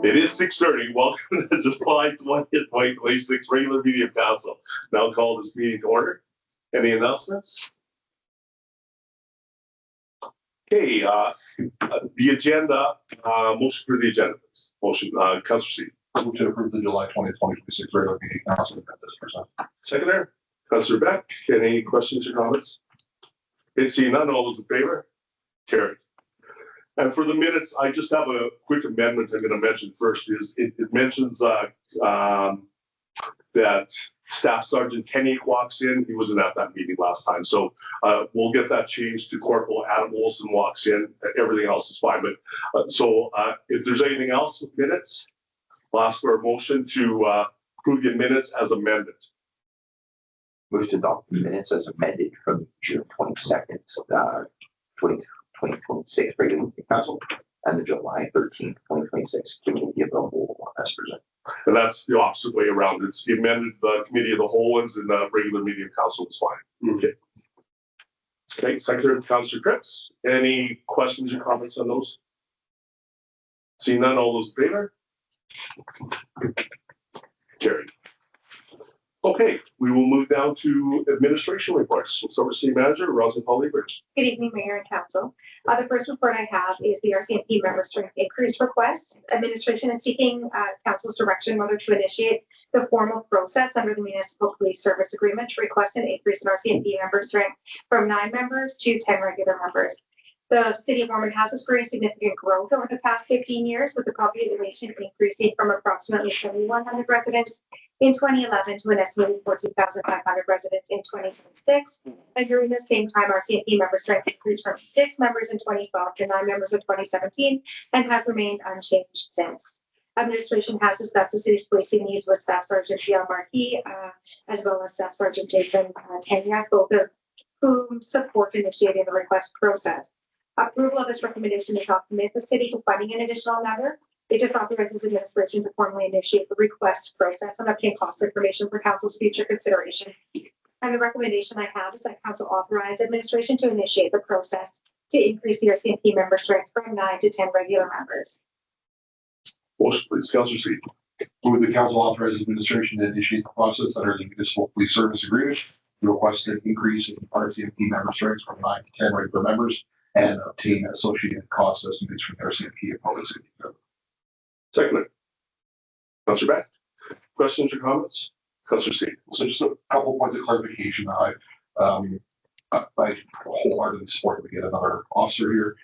It is 6:30. Welcome to the July 20th, 2026 regular meeting of council. Now call this meeting to order. Any announcements? Okay, the agenda, motion for the agenda. Motion, Councillor C. Move to approve the July 2026 regular meeting council agenda as presented. Seconder, Councillor Beck. Any questions or comments? Okay, seeing none, all those in favor? Carried. And for the minutes, I just have a quick amendment I'm going to mention first. Is it mentions that Staff Sergeant Kenny walks in. He wasn't at that meeting last time, so we'll get that changed to Corporal Adam Olson walks in. Everything else is fine. But if there's anything else with minutes, I'll ask for a motion to approve the minutes as amended. Move to adopt the minutes as amended from June 22nd, 2026 regular meeting council and the July 13th, 2026 committee of the whole as presented. And that's the opposite way around. It's the amended committee of the whole ones and the regular meeting of council is fine. Okay. Okay, Secretary Councillor Cripps, any questions or comments on those? Seeing none, all those in favor? Carried. Okay, we will move down to administration reports. We'll start with City Manager Roslyn Paul-Liebert. Good evening, Mayor and Council. The first report I have is the RCMP member strength increase request. Administration is seeking Council's direction whether to initiate the formal process under the Municipal Police Service Agreement to request an increase in RCMP member strength from 9 members to 10 regular members. The City of Warman has experienced significant growth over the past 15 years, with the population increasing from approximately 7,100 residents in 2011 to an estimated 14,500 residents in 2026. And during the same time, our CMP member strength increased from 6 members in 2012 to 9 members in 2017 and has remained unchanged since. Administration has discussed the city's policing needs with Staff Sergeant Gian Marquis, as well as Staff Sergeant Jason Tanya, both of whom support initiating the request process. Approval of this recommendation does not commit the city to funding an additional member. It just authorizes administration to formally initiate the request process and obtain cost information for council's future consideration. And the recommendation I have is that council authorize administration to initiate the process to increase the RCMP member strength from 9 to 10 regular members. Motion, please, Councillor C. Move the council authorize administration to initiate the process under the Municipal Police Service Agreement to request an increase in RCMP member strength from 9 to 10 regular members and obtain associated cost estimates from the RCMP and public safety. Second. Councillor Beck. Questions or comments? Councillor C. So just a couple points of clarification. I wholeheartedly support that we get another officer here.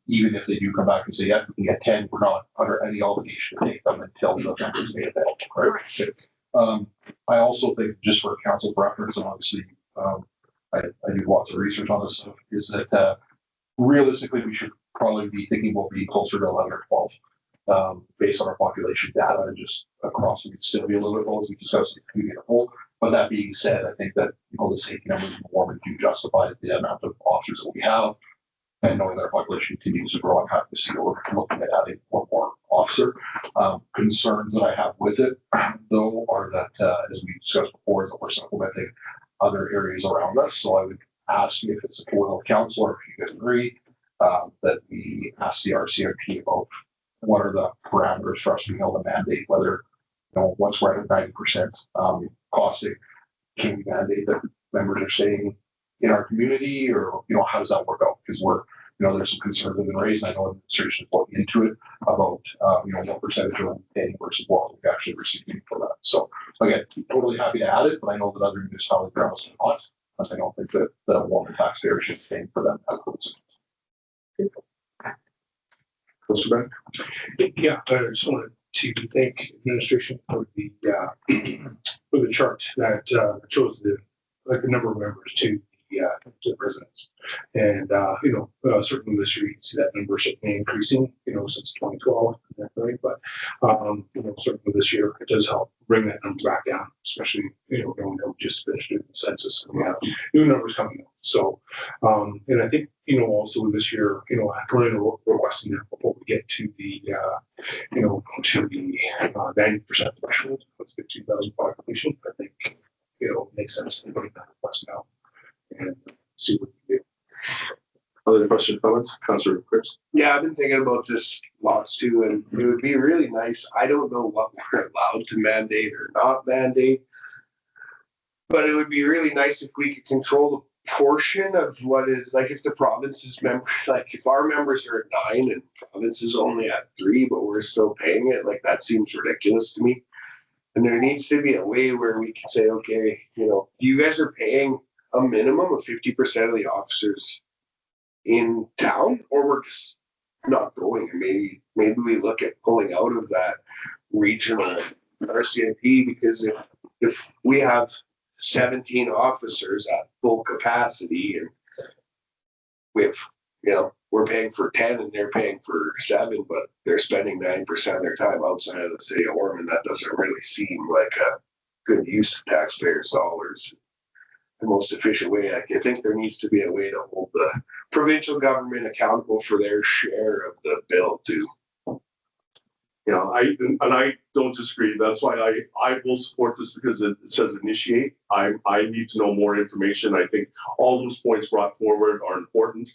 Even if they do come back and say, yeah, we get 10, we're not under any obligation to take them until the members made available. Right? I also think, just for council reference, and obviously I do lots of research on this stuff, is that realistically we should probably be thinking we'll be closer to 11 or 12 based on our population data, and just across it could still be a little bit low as we discussed the community as a whole. But that being said, I think that the safety numbers in Warman do justify the amount of officers that we have, and knowing that our population continues to grow, I'm happy to see that we're looking at adding one more officer. Concerns that I have with it, though, are that as we discussed before, is that we're supplementing other areas around us. So I would ask if it's a will of council, or if you guys agree, that we ask the RCMP about what are the parameters for us being able to mandate whether, once we're at 90% costing, can we mandate that members are staying in our community, or how does that work out? Because there's some concerns that have been raised, and I know administration is looking into it about what percentage are we paying versus what we're actually receiving for that. So again, totally happy to add it, but I know that other municipalities are also not. I don't think that the Warman taxpayer should be paying for them. Yeah, I just wanted to thank administration for the chart that shows the number of members to the residents, and certainly this year you can see that number certainly increasing since 2012 and everything, but certainly this year it does help bring that number back down, especially knowing that we just finished doing the census and we have new numbers coming up. So and I think also this year we're requesting that before we get to the to the 90% threshold of 15,000 population. I think it makes sense to put that request now and see what we do. Other questions, comments? Councillor Cripps. Yeah, I've been thinking about this laws too, and it would be really nice. I don't know what we're allowed to mandate or not mandate, but it would be really nice if we could control the portion of what is, like, if the province's members, like if our members are at 9 and province is only at 3, but we're still paying it, like that seems ridiculous to me. And there needs to be a way where we can say, okay, you know, you guys are paying a minimum of 50% of the officers in town, or we're just not going. Maybe we look at pulling out of that regional RCMP, because if we have 17 officers at full capacity and we have, you know, we're paying for 10 and they're paying for 7, but they're spending 9% of their time outside of the city of Warman, that doesn't really seem like a good use of taxpayers' dollars. The most efficient way. I think there needs to be a way to hold the provincial government accountable for their share of the bill too. You know, I don't disagree. That's why I will support this, because it says initiate. I need to know more information. I think all those points brought forward are important.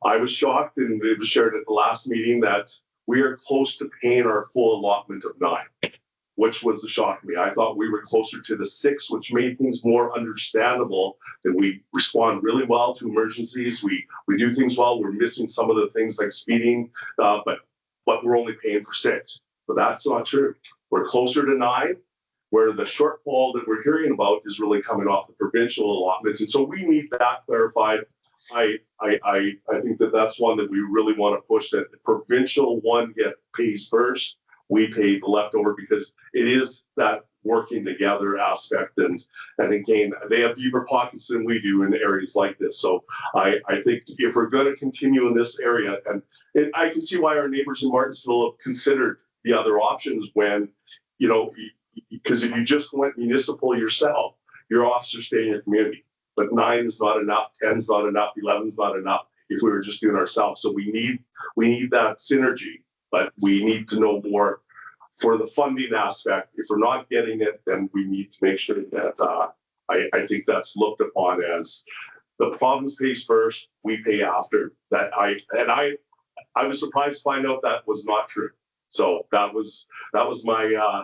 I was shocked, and it was shared at the last meeting, that we are close to paying our full allotment of 9, which was the shock to me. I thought we were closer to the 6, which made things more understandable, that we respond really well to emergencies. We do things well. We're missing some of the things like speeding, but we're only paying for 6. But that's not true. We're closer to 9, where the shortfall that we're hearing about is really coming off the provincial allotments. And so we need that clarified. I think that that's one that we really want to push, that the provincial one pays first. We pay the leftover, because it is that working together aspect. And again, they have deeper pockets than we do in areas like this. So I think if we're going to continue in this area, and I can see why our neighbors in Martinsville have considered the other options, when, you know, because if you just went municipal yourself, your officers stay in your community. But 9 is not enough, 10 is not enough, 11 is not enough if we were just doing ourselves. So we need that synergy, but we need to know more for the funding aspect. If we're not getting it, then we need to make sure that I think that's looked upon as the province pays first, we pay after. That I was surprised to find out that was not true. So that was my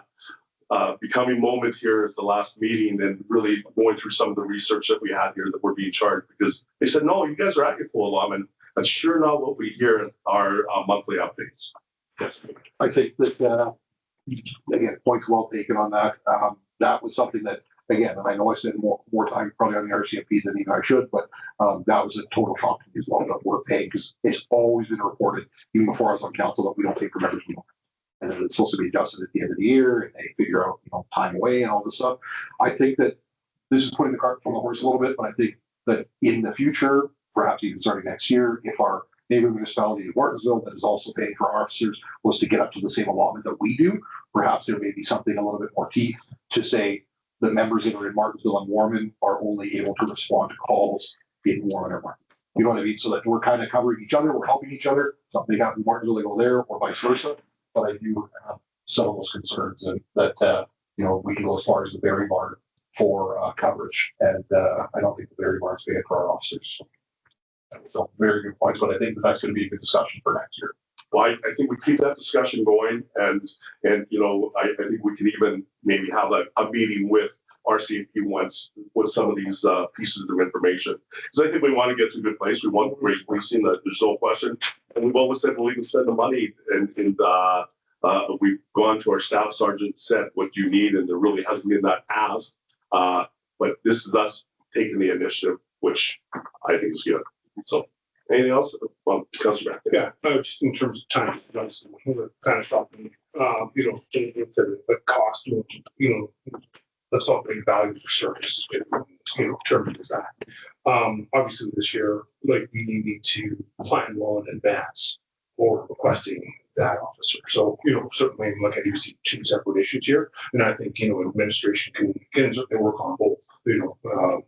becoming moment here at the last meeting, and really going through some of the research that we had here that we're being charged, because they said, no, you guys are at your full allotment. That's sure not what we hear in our monthly updates. Yes. I think that, again, points well taken on that. That was something that, again, and I know I spent more time probably on the RCMP than even I should, but that was a total shock to me as well, that we're paying, because it's always been reported, even before I was on council, that we don't pay for members anymore. And then it's supposed to be adjusted at the end of the year, and they figure out, you know, time away and all this stuff. I think that this is putting the cart before the horse a little bit, but I think that in the future, perhaps even starting next year, if our neighboring municipality in Martinsville that is also paying for our officers was to get up to the same allotment that we do, perhaps there may be something a little bit more teeth to say the members that are in Martinsville and Warman are only able to respond to calls in Warman or Martin. You know what I mean? So that we're kind of covering each other, we're helping each other. Something happens in Martinsville, they go there, or vice versa. But I do have some of those concerns, and that you know, we can go as far as the Berry Barn for coverage, and I don't think the Berry Barn's paying for our officers. So very good points, but I think that's going to be a good discussion for next year. Well, I think we keep that discussion going, and you know, I think we can even maybe have a meeting with RCMP once with some of these pieces of information, because I think we want to get to a good place. We want great policing, that there's no question, and we've always said we'll even spend the money, and we've gone to our staff sergeant, said what you need, and there really hasn't been that ask, but this is us taking the initiative, which I think is good. So anything else? Well, Councilor. Yeah, just in terms of time, obviously, we're kind of talking, you know, it's a cost, you know, let's talk about value for service, you know, in terms of that. Obviously this year, like, we need to plan well in advance for requesting that officer. So, you know, certainly, like, I do see 2 separate issues here, and I think, you know, administration can certainly work on both, you know,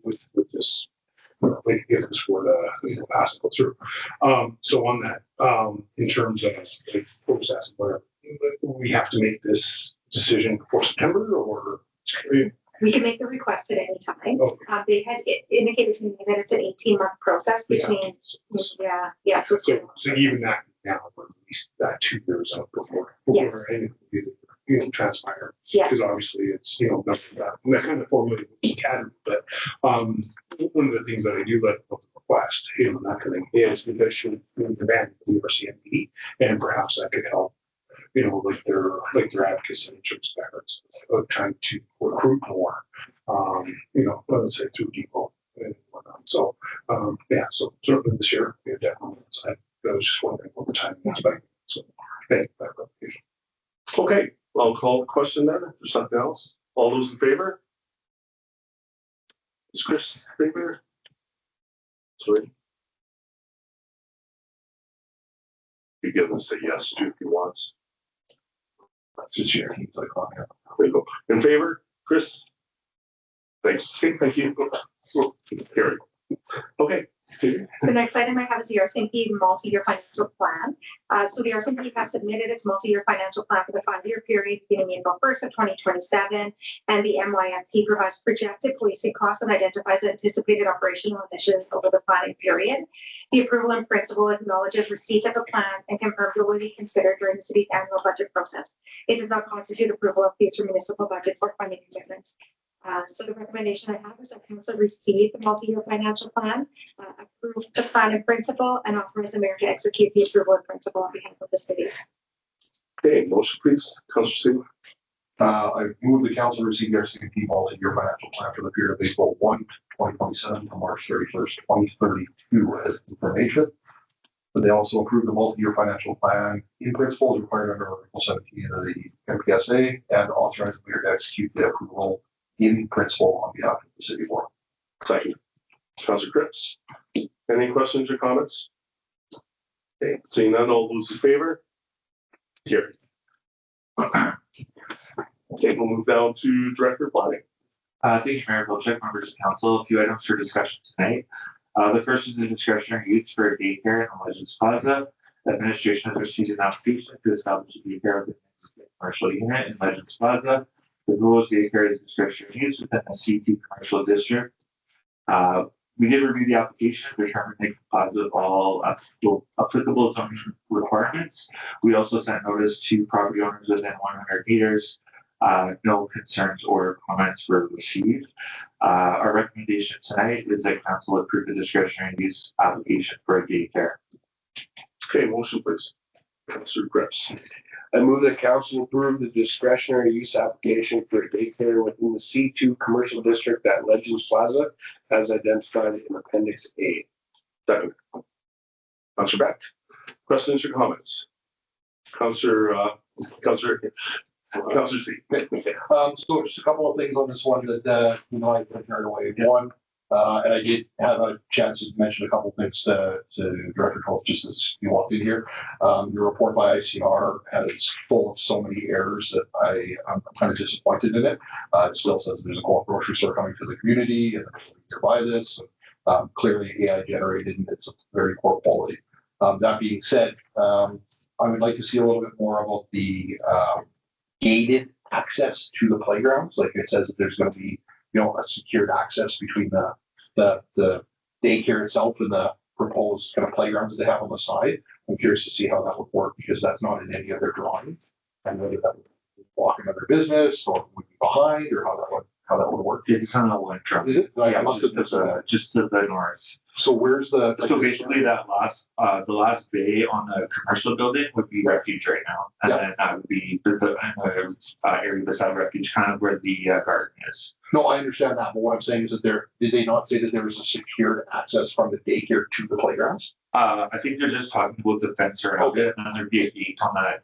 with this. If this were to, you know, pass it through. So on that, in terms of the process, where we have to make this decision before September, or we can make the request at any time. Okay. They had indicated to me that it's an 18-month process between, so even that now, or at least 2 years out before Yes. anything transpire. Yes. Because obviously it's, that's kind of formulated with the academy, but one of the things that I do like about the request, that kind of thing, is because she demand the RCMP, and perhaps that could help, like their advocacy in terms of efforts of trying to recruit more, let's say through Depot and whatnot. So, so certainly this year, we have definitely, I was just wondering what the timing is like. So, thank you for that clarification. Okay, I'll call the question then. If there's something else, all those in favor? Is Chris in favor? Sorry. You give us a yes too if he wants. Just share teams like on here. There you go. In favor, Chris? Thanks. Okay, thank you. Carry. Okay. The next item I have is the RCMP multi-year financial plan. So the RCMP has submitted its multi-year financial plan for the 5-year period beginning April 1st of 2027. And the MYFP provides projected policing costs and identifies anticipated operational initiatives over the planning period. The approval in principle acknowledges receipt of a plan and confirms it will be considered during the city's annual budget process. It does not constitute approval of future municipal budgets or funding commitments. So the recommendation I have is that council receive the multi-year financial plan, approve the plan in principle, and authorize the mayor to execute the approval in principle on behalf of the city. Okay, motion please, Councillor Singh. I move the council receive the RCMP multi-year financial plan for the period of April 1, 2027 to March 31st, 2032 as information. But they also approve the multi-year financial plan in principle as required under Article 17 of the MPSA and authorize the mayor to execute the approval in principle on behalf of the city board. Second. Councillor Cripps. Any questions or comments? Okay, seeing none, all those in favor? Carried. Okay, we'll move down to Director of Planning. Thank you, Mayor Belichick, members of council. A few items for discussion tonight. The first is the discretionary use for a daycare in Legends Plaza. Administration has received an application to establish a daycare within the commercial unit in Legends Plaza. The rules daycare is discretionary use within the C2 commercial district. We did review the application, determined they complied with all applicable zoning requirements. We also sent notice to property owners within 100 meters. No concerns or comments were received. Our recommendation tonight is that council approve the discretionary use application for a daycare. Okay, motion please. Councillor Cripps. I move that council approve the discretionary use application for a daycare within the C2 commercial district at Legends Plaza as identified in Appendix A. Second. Councillor Beck. Questions or comments? Councillor Z. So just a couple of things on this one that, I turned away. One, and I did have a chance to mention a couple of things to Director Health just as you walked in here. The report by ICR is full of so many errors that I'm kind of disappointed in it. It still says there's a grocery store coming to the community and you buy this. Clearly AI generated and it's of very poor quality. That being said, I would like to see a little bit more about the gated access to the playgrounds. Like it says that there's going to be, a secured access between the daycare itself and the proposed kind of playgrounds they have on the side. I'm curious to see how that would work because that's not in any of their drawing. And whether that would block another business or would be behind or how that would work. It's on the one truck. Is it? Yeah, just to the north. So where's the? So basically that the last bay on the commercial building would be refuge right now. And then that would be the area beside refuge, kind of where the garden is. No, I understand that, but what I'm saying is that did they not say that there was a secured access from the daycare to the playgrounds? I think they're just talking about the fence around it, and then there'd be a gate on that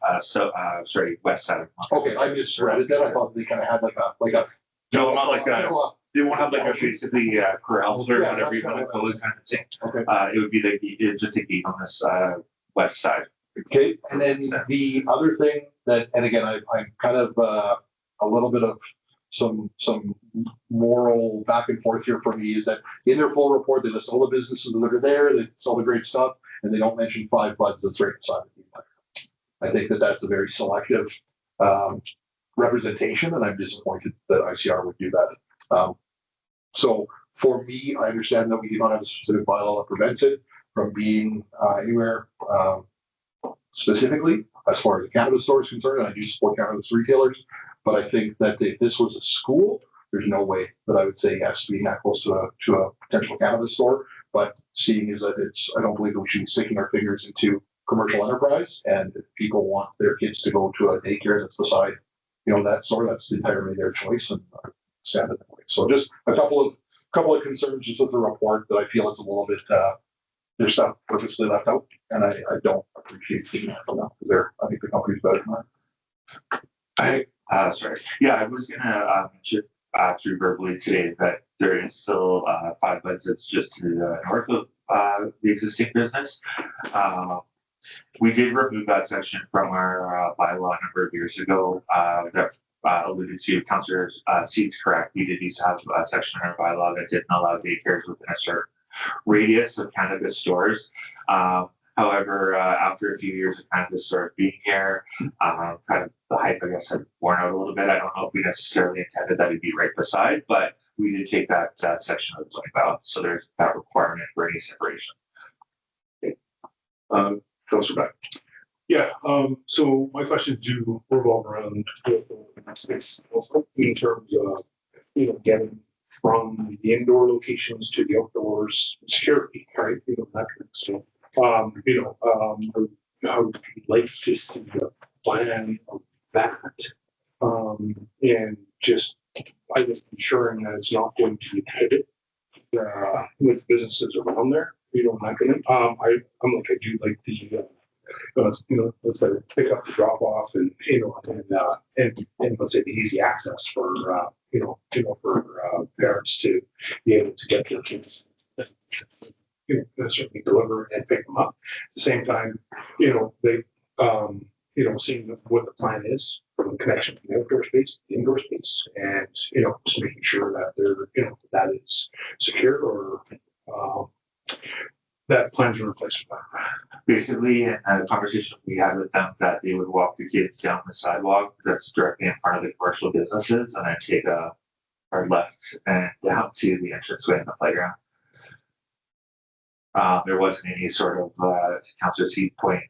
west side. Okay, I misread that. I thought they kind of had like a no, not like a. They won't have like a basically corrals or whatever you want to call it kind of thing. Okay. It would be just a gate on this west side. Okay, and then the other thing that, and again, I'm kind of a little bit of some moral back and forth here for me is that in their full report they list all the businesses that are there, they list all the great stuff, and they don't mention 5 buds that's right beside the I think that that's a very selective representation, and I'm disappointed that ICR would do that. So for me, I understand that we do not have a specific bylaw that prevents it from being anywhere specifically as far as the cannabis store is concerned, and I do support cannabis retailers. But I think that if this was a school, there's no way that I would say yes to being that close to a potential cannabis store. But seeing is that I don't believe that we should be sticking our fingers into commercial enterprise. And if people want their kids to go to a daycare that's beside, that store, that's entirely their choice, and I stand in the way. So just a couple of concerns just with the report that I feel is a little bit there's stuff purposely left out, and I don't appreciate seeing that from them because I think the company's better than that. Sorry. Yeah, I was gonna mention through verbally today that there is still 5 beds that's just to the north of the existing business. We did remove that section from our bylaw a number of years ago that alluded to Councillor Seed's correct. We did used to have a section in our bylaw that didn't allow daycares within a certain radius of cannabis stores. However, after a few years of cannabis stores being here, kind of the hype, I guess, had worn out a little bit. I don't know if we necessarily intended that it'd be right beside, but we did take that section of the zoning bylaw. So there's that requirement for any separation. Okay. Councillor Beck. Yeah, so my questions do revolve around the space also in terms of, getting from the indoor locations to the outdoors security, right? That kind of stuff. How would you like to see the plan of that? And just, I guess, ensuring that it's not going to inhibit with businesses around there. Not gonna. I'm like, I do like the let's say pick up the drop off and and let's say the easy access for for parents to be able to get their kids certainly deliver and pick them up. At the same time, they seeing what the plan is from the connection from the outdoor space to the indoor space, and just making sure that they're that is secure or that plans are in place for that. Basically, in the conversation we had with them, that they would walk the kids down the sidewalk that's directly in front of the commercial businesses, and then take a hard left and down to the entranceway in the playground. There wasn't any sort of Councillor Seed point,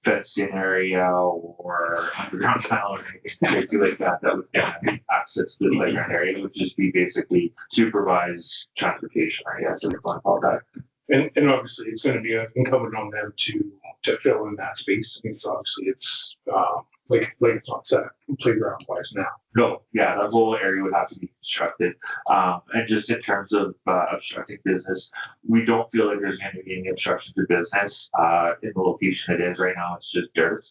fenced in area or underground tunnel or anything crazy like that would get access to the playground area. It would just be basically supervised transportation, I guess, if you want to call that. And obviously, it's going to be incumbent on them to fill in that space. I mean, so obviously, it's like it's not set playground wise now. No, yeah, that whole area would have to be constructed. And just in terms of obstructing business, we don't feel like there's going to be any obstruction to business in the location it is right now. It's just dirt.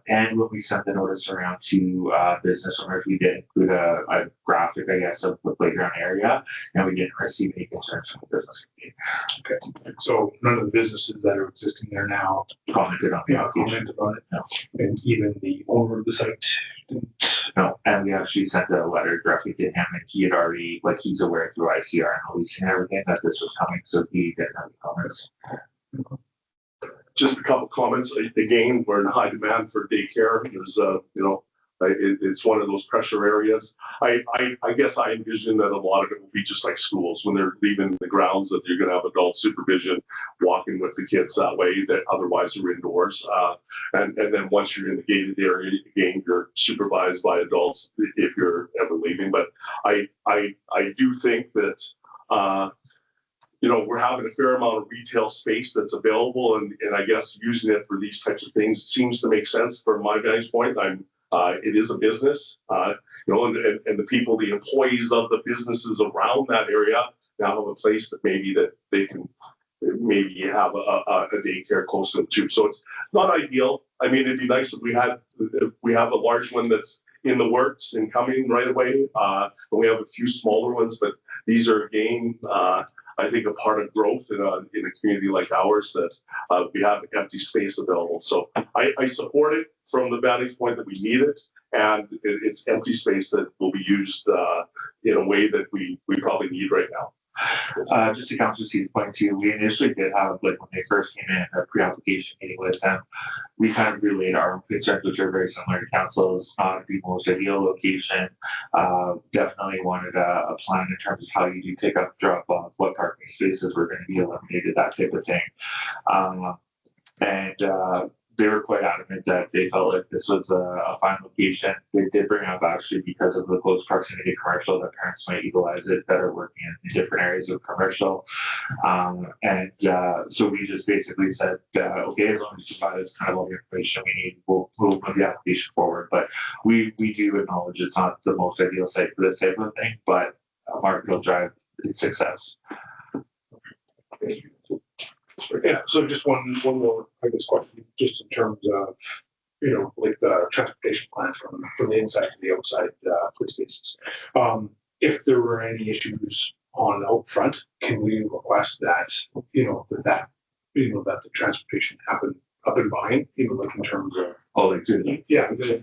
And when we sent the notice around to business owners, we did include a graphic, I guess, of the playground area, and we didn't receive any concerns from the business community. Okay, so none of the businesses that are existing there now Commented on the application. commented on it. No. And even the owner of the site didn't. No, and we actually sent a letter directly to him, and he had already, he's aware through ICR and the leasing and everything that this was coming, so he didn't have any comments. Just a couple comments. Again, we're in high demand for daycare. There's it's one of those pressure areas. I guess I envision that a lot of it will be just like schools when they're leaving the grounds, that you're going to have adult supervision walking with the kids that way that otherwise are indoors. And then once you're in the gated area, again, you're supervised by adults if you're ever leaving. But I do think that we're having a fair amount of retail space that's available, and I guess using it for these types of things seems to make sense from my guy's point. It is a business, and the people, the employees of the businesses around that area now have a place that they can maybe have a daycare close to them too. So it's not ideal. I mean, it'd be nice if we have a large one that's in the works and coming right away. And we have a few smaller ones, but these are again, I think, a part of growth in a community like ours, that we have empty space available. So I support it from the vantage point that we need it, and it's empty space that will be used in a way that we probably need right now. Just to Councillor Seed's point too, we initially did have, when they first came in, a pre-application meeting with them. We kind of relayed our concerns, which are very similar to Council's, not the most ideal location. Definitely wanted a plan in terms of how you do pick up, drop off, what parking spaces were going to be eliminated, that type of thing. And they were quite adamant that they felt like this was a fine location. They did bring up actually because of the close proximity to commercial that parents might utilize it better working in different areas of commercial. So we just basically said, okay, as long as you provide us kind of all the information we need, we'll move the application forward. But we do acknowledge it's not the most ideal site for this type of thing, but Markville Drive is success. Yeah, so just one more, I guess, question, just in terms of, like the transportation plan from the inside to the outside, play spaces. If there were any issues on out front, can we request that, that the transportation happen up and behind, like in terms of, yeah, they're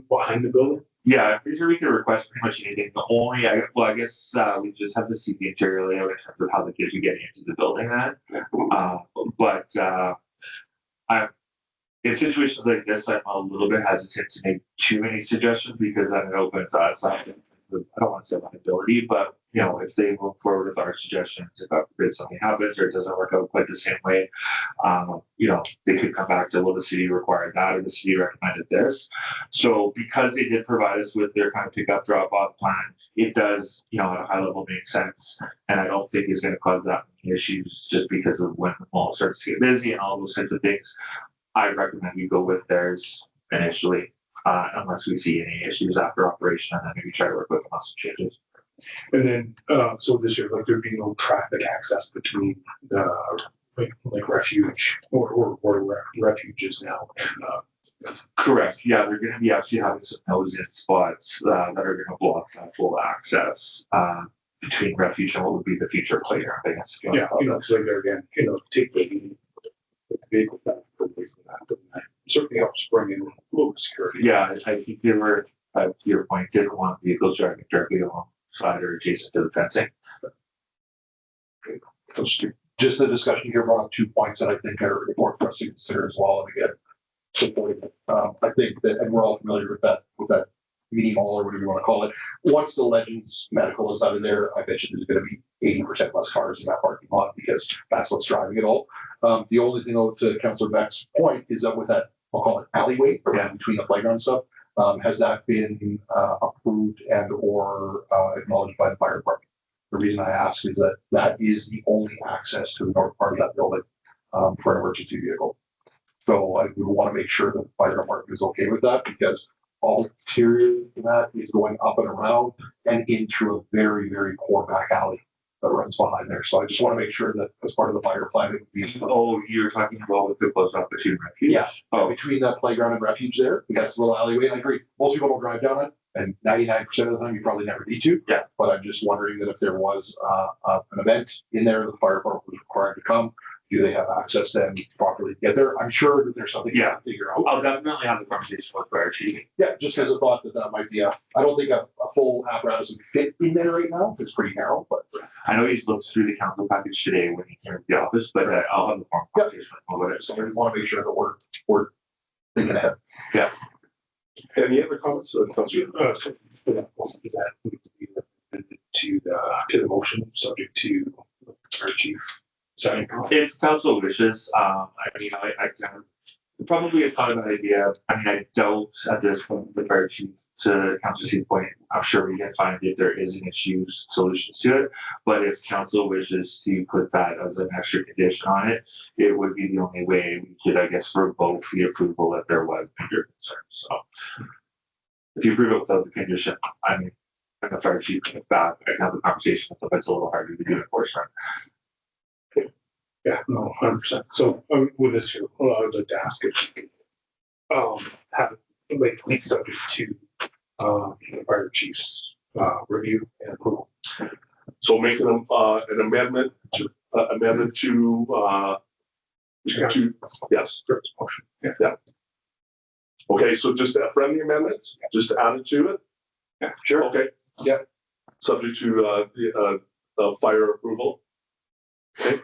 behind the building? Yeah, I'm pretty sure we can request pretty much anything. The only, I guess we just have to see the interior layout in terms of how the kids are getting into the building. In situations like this, I'm a little bit hesitant to make too many suggestions because then it opens us up. I don't want to say liability, but if they move forward with our suggestions, if something happens or it doesn't work out quite the same way, they could come back to, well, the city required that or the city recommended this. So because they did provide us with their kind of pick up drop off plan, it does, at a high level make sense. And I don't think it's going to cause that many issues just because of when the mall starts to get busy and all those types of things. I recommend you go with theirs initially, unless we see any issues after operation, and then maybe try to work with them on some changes. And then, so this year, like there'd be no traffic access between the like refuge or refuges now. Correct. Yeah, they're going to be actually having some nose-in spots that are going to block that full access between refuge and what would be the future playground. I guess. Yeah, so like there again, take the vehicle back away from that. And certainly helps bring in a little security. Yeah, I think they were, to your point, didn't want vehicles driving directly alongside or adjacent to the fencing. Just the discussion here brought up 2 points that I think are important for us to consider as well. And again, supporting it. I think that, and we're all familiar with that meeting hall or whatever you want to call it. Once the Legends Medical is out of there, I bet you there's going to be 80% less cars in that parking lot because that's what's driving it all. The only thing to Councillor Beck's point is that with that, I'll call it alleyway between the playground and stuff, has that been approved and or acknowledged by the fire department? The reason I ask is that is the only access to the north part of that building for an emergency vehicle. So I would want to make sure that the fire department is okay with that because all interior to that is going up and around and in through a very, very poor back alley that runs behind there. So I just want to make sure that as part of the fire plan, it would be. Oh, you're talking about with the close up between refuge? Yeah. Oh, between that playground and refuge there, that's a little alleyway. I agree. Most people don't drive down it, and 99% of the time you probably never need to. Yeah. But I'm just wondering that if there was an event in there, the fire department was required to come. Do they have access then properly to get there? I'm sure that there's something to figure out. I'll definitely have the conversation with fire chief. Yeah, just because I thought that might be I don't think a full apparatus would fit in there right now. It's pretty narrow, but. I know he's looked through the council package today when he came to the office, but I'll have the formal conversation with him about it. So we want to make sure that we're thinking ahead. Yeah. Any other comments? Is that need to be amended to the motion subject to our chief signing? If council wishes, I can probably a kind of an idea. I mean, I doubt at this point the fire chief to council's point. I'm sure we can find if there is an issue solutions to it. But if council wishes to put that as an extra condition on it, it would be the only way we could, I guess, revoke the approval if there was major concerns. So if you approve it without the condition, I mean, and the fire chief comes back, I can have the conversation with them. It's a little harder to do enforcement. Yeah, no, 100%. So with this here, I would like to ask if you could have like at least subject to the fire chief's review and approval. So making an amendment to yes. Motion. Yeah. Okay, so just a friendly amendment, just add it to it. Yeah, sure. Okay. Yeah. Subject to the fire approval. Okay.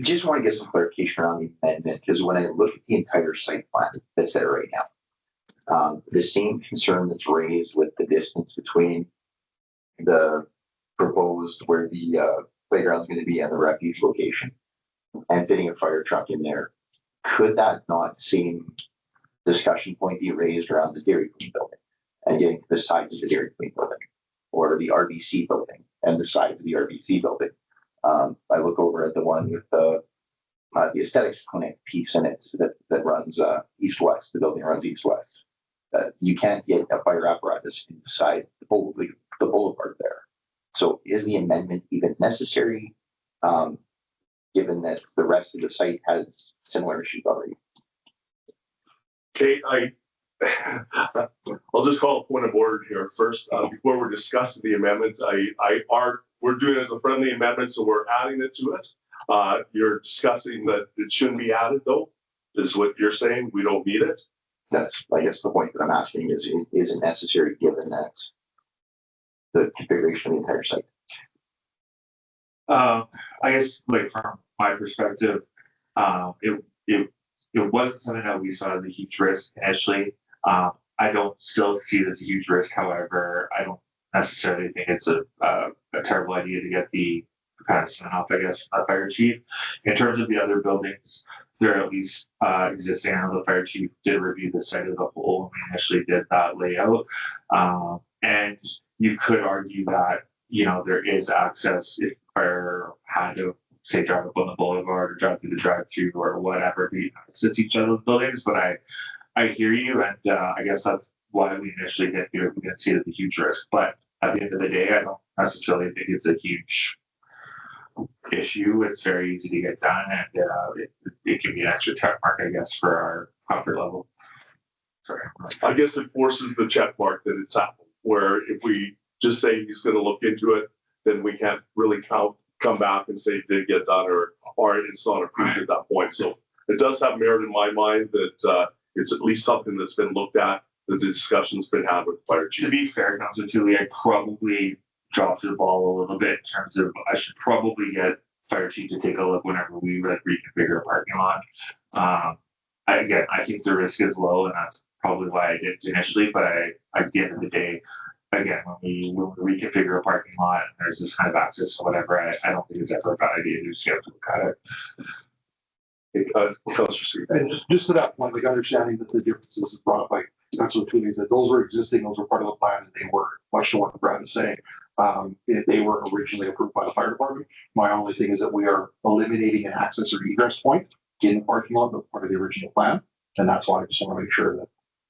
Just want to get some clarification around the amendment, because when I look at the entire site plan that's there right now, the same concern that's raised with the distance between the proposed where the playground is going to be and the refuge location. and fitting a fire truck in there, could that not same discussion point be raised around the Dairy Queen building and getting to the sides of the Dairy Queen building or the RBC building and the sides of the RBC building? I look over at the one with the aesthetics clinic piece in it that runs east-west. The building runs east-west. You can't get a fire apparatus inside the boulevard there. So is the amendment even necessary, given that the rest of the site has similar issues already? Okay, I'll just call a point of order here first. Before we're discussing the amendments, we're doing it as a friendly amendment, so we're adding it to it. You're discussing that it shouldn't be added though, is what you're saying. We don't need it. That's, I guess, the point that I'm asking is it necessary given that the configuration of the entire site? I guess, like from my perspective, it wasn't something that we saw as a huge risk initially. I don't still see it as a huge risk. However, I don't necessarily think it's a terrible idea to get the kind of sign off, I guess, from the fire chief. In terms of the other buildings, they're at least existing. I know the fire chief did review the site as a whole. We initially did that layout. And you could argue that, you know, there is access if fire had to, say, drive up on the boulevard or drive through the drive-through or whatever to access each of those buildings. But I hear you, and I guess that's why we initially didn't do it. We didn't see it as a huge risk. But at the end of the day, I don't necessarily think it's a huge issue. It's very easy to get done, and it can be an extra check mark, I guess, for our comfort level. Sorry. I guess it forces the check mark that it's happened, where if we just say he's going to look into it, then we can't really come back and say it did get done or it's not approved at that point. So it does have merit in my mind that it's at least something that's been looked at, that the discussion's been had with the fire chief. To be fair, Councilor Tully, I probably dropped the ball a little bit in terms of I should probably get fire chief to take a look whenever we reconfigure a parking lot. I think the risk is low, and that's probably why I did it initially. But at the end of the day, again, when we reconfigure a parking lot and there's this kind of access or whatever, I don't think it's ever a bad idea to just have to look at it. And just to that point, like understanding that the differences is brought up by Councilor Tooney, that those were existing, those were part of the plan, and they were much to what Brad is saying. They were originally approved by the fire department. My only thing is that we are eliminating an access or egress point in the parking lot, that's part of the original plan. And that's why I just want to make sure that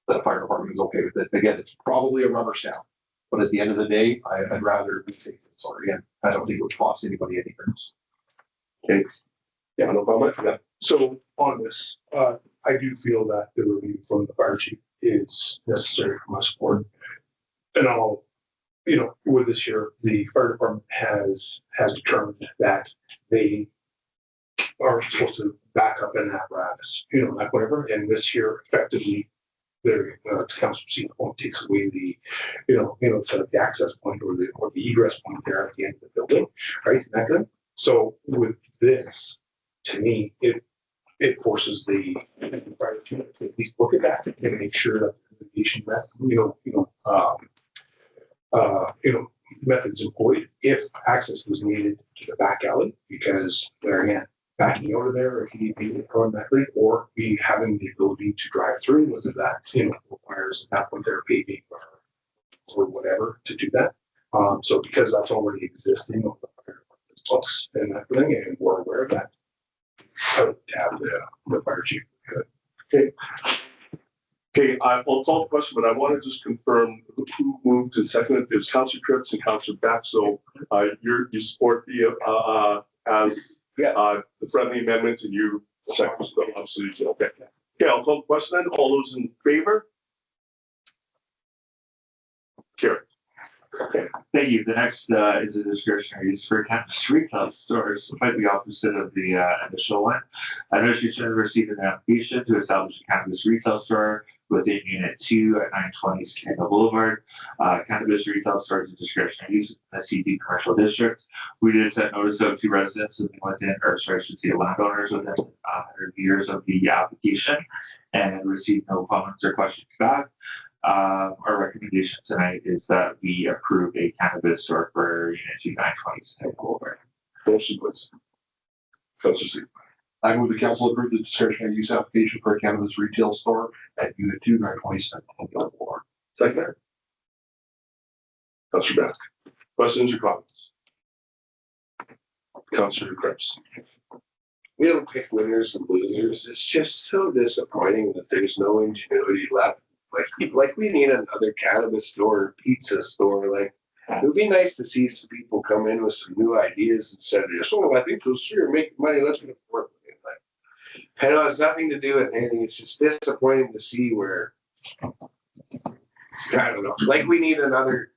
the fire department is okay with it. Again, it's probably a rubber stamp, but at the end of the day, I'd rather be safe than sorry. And I don't think it would cost anybody anything. Okay. Yeah, no problem. Yeah. So on this, I do feel that the review from the fire chief is necessary for my support. And I'll, with this year, the fire department has determined that they are supposed to back up an apparatus, like whatever. And this year, effectively, their council seat point takes away the, the access point or the egress point there at the end of the building, right? That good. So with this, to me, it forces the fire chief to at least look at that and make sure that the mitigation methods employed if access was needed to the back alley, because there again, backing out of there if you need to go that way, or be having the ability to drive through, whether that requires at that point their paving or whatever to do that. So because that's already existing on the fire department's books and that thing, and we're aware of that, I would have the fire chief. Okay. Okay, I'll call the question, but I want to just confirm who moved and seconded. It was Councilor Cripps and Councilor Beck. So you support the the friendly amendment, and you second. Absolutely. Okay. Okay, I'll call the question then. All those in favor? Carry. Okay. Thank you. The next is a discretionary use for cannabis retail stores. It might be opposite of the initial one. Administration received an application to establish a cannabis retail store within Unit 2 at 920 Scandal Boulevard. Cannabis retail store is a discretionary use in the CD commercial district. We did send notice out to residents within, or sorry, I should say landowners within 100 years of the application, and received no comments or questions back. Our recommendation tonight is that we approve a cannabis store for Unit 2 920 Scandal Boulevard. Motion, please. Councilor C. I move the council approve the discretionary use application for a cannabis retail store at Unit 2, 927 Boulevard. Second. Councillor Beck. Questions or comments? Councillor Krebs. We don't pick winners and losers. It's just so disappointing that there's no ingenuity left. Like we need another cannabis store, or pizza store. Like it would be nice to see some people come in with some new ideas instead of just, oh, I think those three are making money. Let's get work. Like, I know it's nothing to do with anything. It's just disappointing to see where I don't know. Like we need another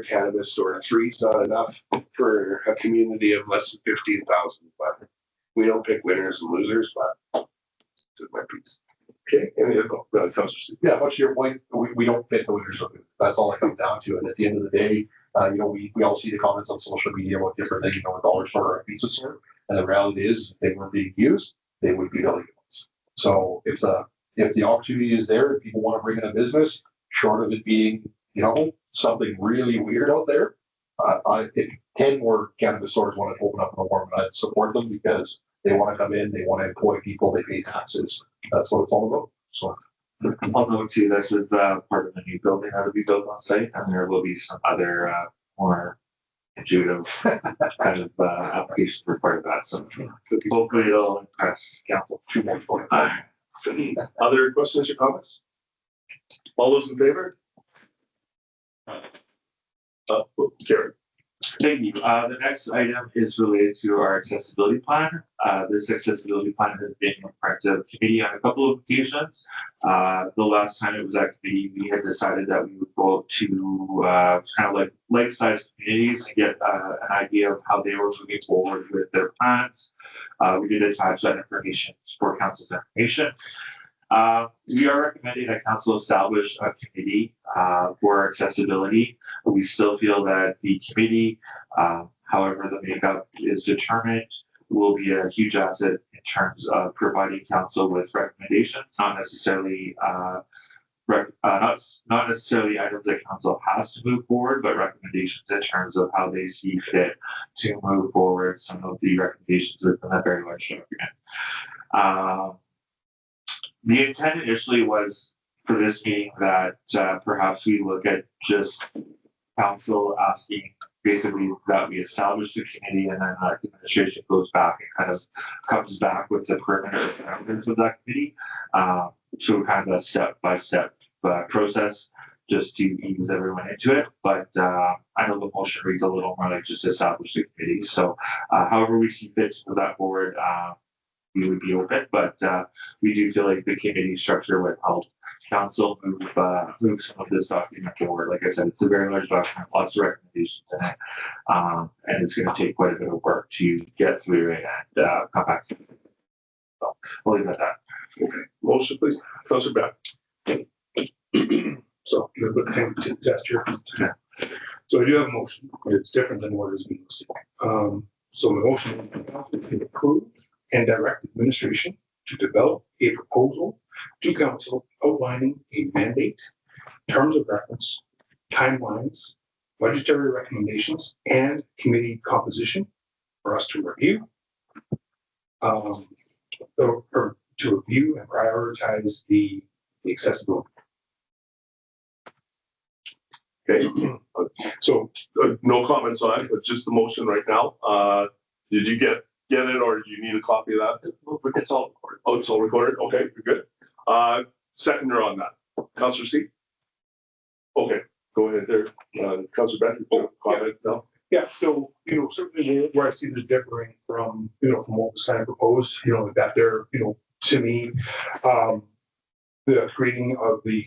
cannabis store. Three's not enough for a community of less than 15,000. But we don't pick winners and losers. But that's my piece. Okay, any other Councillor C? Yeah, much to your point, we don't fit the winners of it. That's all it comes down to. And at the end of the day, we all see the comments on social media about different things, a dollar store or a pizza store. And the reality is, if they weren't being used, they would be illegal. So if the opportunity is there, if people want to bring in a business, short of it being, something really weird out there, if 10 more cannabis stores want to open up in the Warman, I'd support them because they want to come in, they want to employ people, they pay taxes. That's what it's all about. So I'll note too, this is part of the new building that will be built on site, and there will be some other more intuitive kind of applications for part of that. So hopefully it'll impress council. 2 more points. Other questions or comments? All those in favor? Carry. Thank you. The next item is related to our accessibility plan. This accessibility plan has been in front of committee on a couple of occasions. The last time it was at committee, we had decided that we would go to kind of like-sized communities and get an idea of how they were moving forward with their plans. We did attach that information for council's information. We are recommending that council establish a committee for accessibility. We still feel that the committee, however the makeup is determined, will be a huge asset in terms of providing council with recommendations, not necessarily not necessarily items that council has to move forward, but recommendations in terms of how they see fit to move forward some of the recommendations within that very large document. The intent initially was for this meeting that perhaps we look at just council asking basically that we establish the committee and then the administration goes back and kind of comes back with the perimeter members of that committee. So kind of a step-by-step process just to ease everyone into it. But I know the motion reads a little more like just establish the committee. So however we see fit to move that forward, we would be open, but we do feel like the committee structure would help council move some of this document forward. Like I said, it's a very large document, lots of recommendations in it, and it's going to take quite a bit of work to get through it and come back to it. So I'll leave it at that. Okay. Motion, please. Councillor Beck. So you're going to take the test here. So I do have a motion. It's different than what is being listed. So the motion is to approve and direct administration to develop a proposal to council outlining a mandate, terms of reference, timelines, budgetary recommendations, and committee composition for us to review. Or to review and prioritize the accessibility. Okay. So no comments on it, but just the motion right now. Did you get it, or do you need a copy of that? It's all recorded. Oh, it's all recorded. Okay, you're good. Seconder on that. Councillor C. Okay, go ahead there. Councillor Beck. Oh, comment now. Yeah, so, certainly where I see this differing from, from what was kind of proposed, that there, to me, the creating of the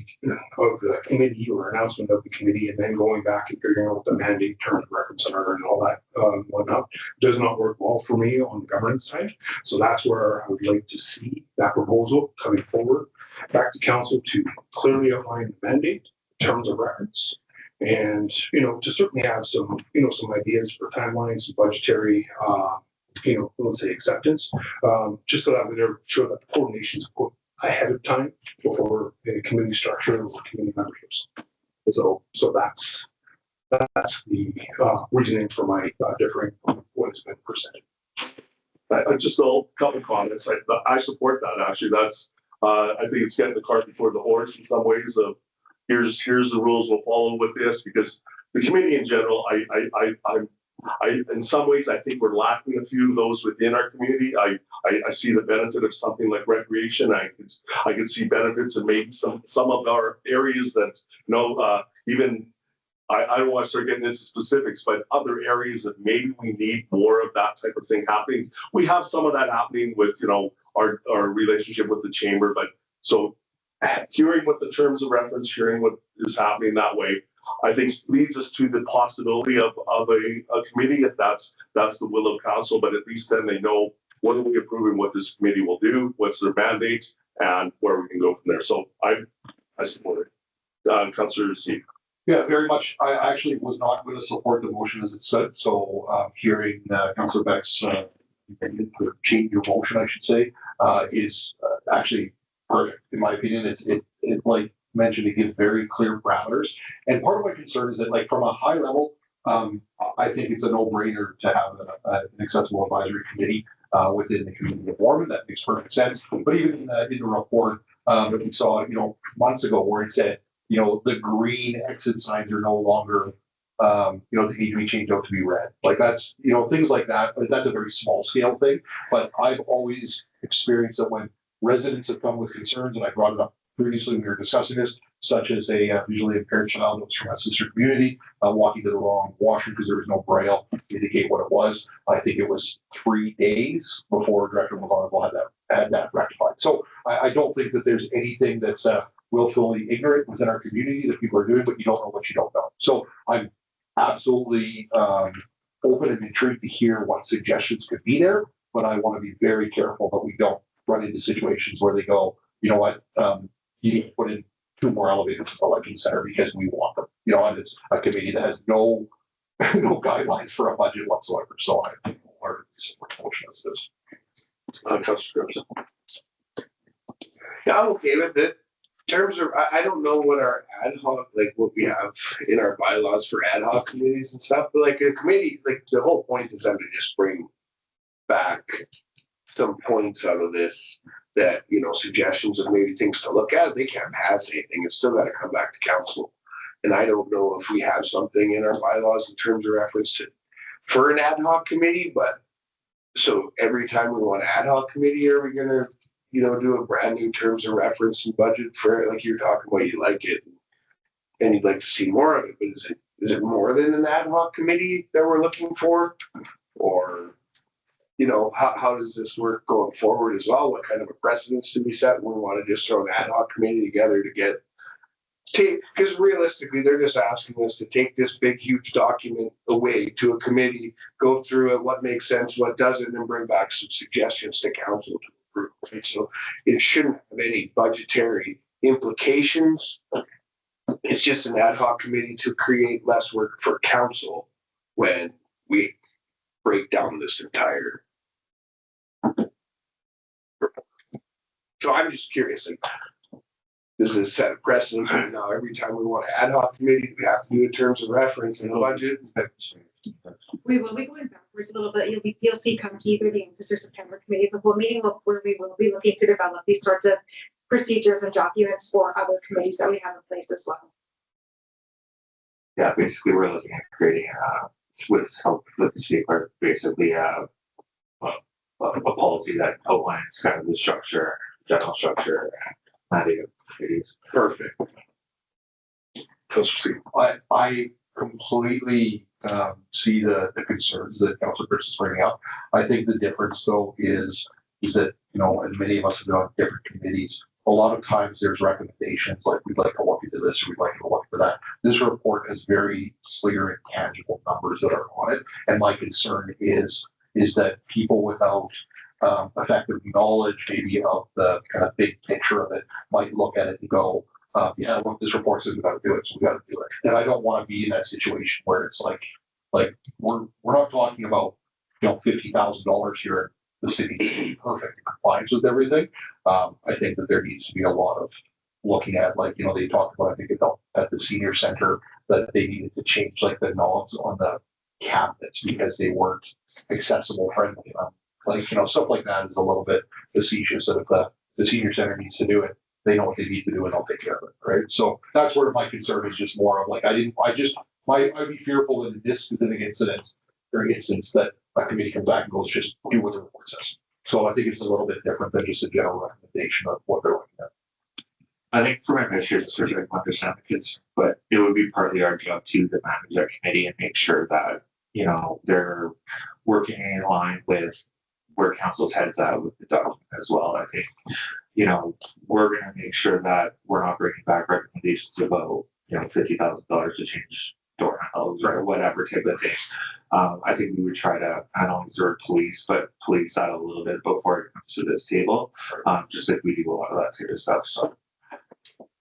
committee or announcement of the committee and then going back and figuring out what the mandate terms of reference are and all that whatnot does not work well for me on the governance side. So that's where I would like to see that proposal coming forward back to council to clearly outline the mandate, terms of reference, and to certainly have some some ideas for timelines and budgetary let's say acceptance, just so that we show that the coordination is put ahead of time before the committee structure or committee memberships. So that's the reasoning for my differing what has been presented. Just a couple comments. I support that, actually. That's, I think it's getting the cart before the horse in some ways of, here's the rules we'll follow with this, because the committee in general, in some ways, I think we're lacking a few of those within our community. I see the benefit of something like recreation. I could see benefits in maybe some of our areas that, even, I don't want to start getting into specifics, but other areas that maybe we need more of that type of thing happening. We have some of that happening with, our relationship with the chamber, but so hearing what the terms of reference, hearing what is happening that way, I think leads us to the possibility of a committee, if that's the will of council, but at least then they know what are we approving, what this committee will do, what's their mandate, and where we can go from there. So I support it. Councillor C. Yeah, very much. I actually was not going to support the motion as it said. So hearing Councillor Beck's change your motion, I should say, is actually perfect in my opinion. It like mentioned, it gives very clear parameters. And part of my concern is that, like, from a high level, I think it's a no-brainer to have an accessible advisory committee within the community of Warman. That makes perfect sense. But even in the report that we saw, months ago, where it said, the green exit signs are no longer, they need to be changed out to be red. Like that's, things like that. Like that's a very small scale thing. But I've always experienced that when residents have come with concerns, and I brought it up previously when we were discussing this, such as a visually impaired child that was from a sister community walking to the wrong washroom because there was no braille to indicate what it was. I think it was 3 days before Director McGonigal had that rectified. So I don't think that there's anything that's willfully ignorant within our community that people are doing, but you don't know what you don't know. So I'm absolutely open and intrigued to hear what suggestions could be there, but I want to be very careful that we don't run into situations where they go, you know what, you need to put in 2 more elevators at the Legend Center because we want them. And it's a committee that has no guidelines for a budget whatsoever. So I think we'll support the motion as this. Councillor Griffin. Yeah, I'm okay with it. In terms of, I don't know what our ad hoc, like what we have in our bylaws for ad hoc committees and stuff, but like a committee, like the whole point is them to just bring back some points out of this that, suggestions of maybe things to look at. They can't pass anything. It's still got to come back to council. And I don't know if we have something in our bylaws in terms of reference for an ad hoc committee, but so every time we want an ad hoc committee, are we going to, do a brand new terms of reference and budget for it? Like you're talking about, you like it and you'd like to see more of it, but is it more than an ad hoc committee that we're looking for? Or, how does this work going forward as well? What kind of a precedence do we set when we want to just throw an ad hoc committee together to because realistically, they're just asking us to take this big, huge document away to a committee, go through it, what makes sense, what doesn't, and bring back some suggestions to council to approve. Right? So it shouldn't have any budgetary implications. It's just an ad hoc committee to create less work for council when we break down this entire. So I'm just curious. This is a set of precedents right now. Every time we want an ad hoc committee, we have to do in terms of reference and budget. We will be going backwards a little bit. You'll see come to either the August or September committee of the whole meeting where we will be looking to develop these sorts of procedures and documents for other committees that we have in place as well. Yeah, basically we're looking at creating with help with the city clerk, basically a policy that outlines kind of the structure, general structure, and mandating of committees. Perfect. I completely see the concerns that Councilor Chris is bringing up. I think the difference though is that, and many of us have been on different committees, a lot of times there's recommendations like we'd like to look into this, or we'd like to look for that. This report has very clear and tangible numbers that are on it. And my concern is that people without effective knowledge maybe of the kind of big picture of it might look at it and go, yeah, look, this report says we got to do it, so we got to do it. And I don't want to be in that situation where it's like we're not talking about $50,000 here. The city is perfect in compliance with everything. I think that there needs to be a lot of looking at, they talked about, I think at the senior center, that they needed to change the knobs on the cabinets because they weren't accessible friendly. like, stuff like that is a little bit facetious. And if the senior center needs to do it, they know what they need to do and they'll take care of it, right? So that's where my concern is just more of like, I'd be fearful in this specific incident or instance that a committee comes back and goes, just do what the report says. So I think it's a little bit different than just a general recommendation of what they're looking at. I think for my administrators, especially I can understand the kids, but it would be partly our job to manage our committee and make sure that, they're working in line with where council's heads at with the document as well. I think, we're gonna make sure that we're not bringing back recommendations about, $50,000 to change door handles or whatever type of thing. I think we would try to not only exert police, but police that a little bit before it comes to this table, just like we do a lot of that type of stuff. So.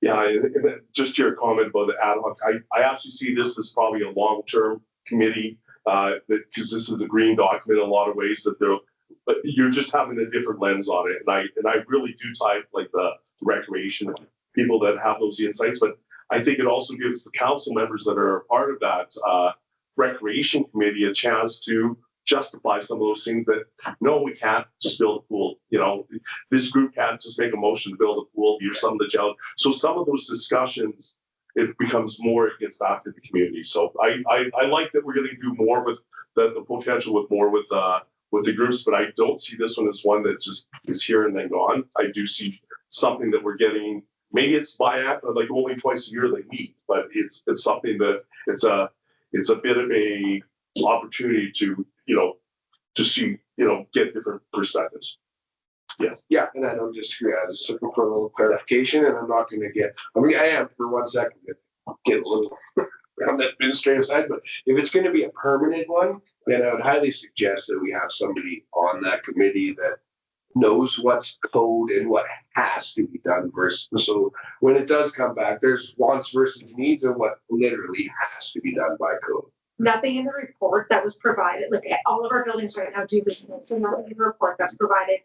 Yeah, and just your comment about the ad hoc, I actually see this as probably a long-term committee, because this is a green document in a lot of ways that but you're just having a different lens on it. And I really do type like the recreation people that have those insights, but I think it also gives the council members that are a part of that recreation committee a chance to justify some of those things that, no, we can't just build a pool. This group can't just make a motion to build a pool. Here's some of the challenge. So some of those discussions, it becomes more, it gets back to the community. So I like that we're going to do more with the potential with more with the groups, but I don't see this one as one that just is here and then gone. I do see something that we're getting. Maybe it's like only twice a year they meet, but it's something that it's a bit of a opportunity to to see get different perspectives. Yes. Yeah, and I don't disagree. I was looking for a little clarification, and I'm not going to get. I mean, I am for 1 second get a little on the administrative side, but if it's going to be a permanent one, then I would highly suggest that we have somebody on that committee that knows what's code and what has to be done versus. So when it does come back, there's wants versus needs and what literally has to be done by code. Nothing in the report that was provided, like all of our buildings right now do maintenance, and nothing in the report that's provided,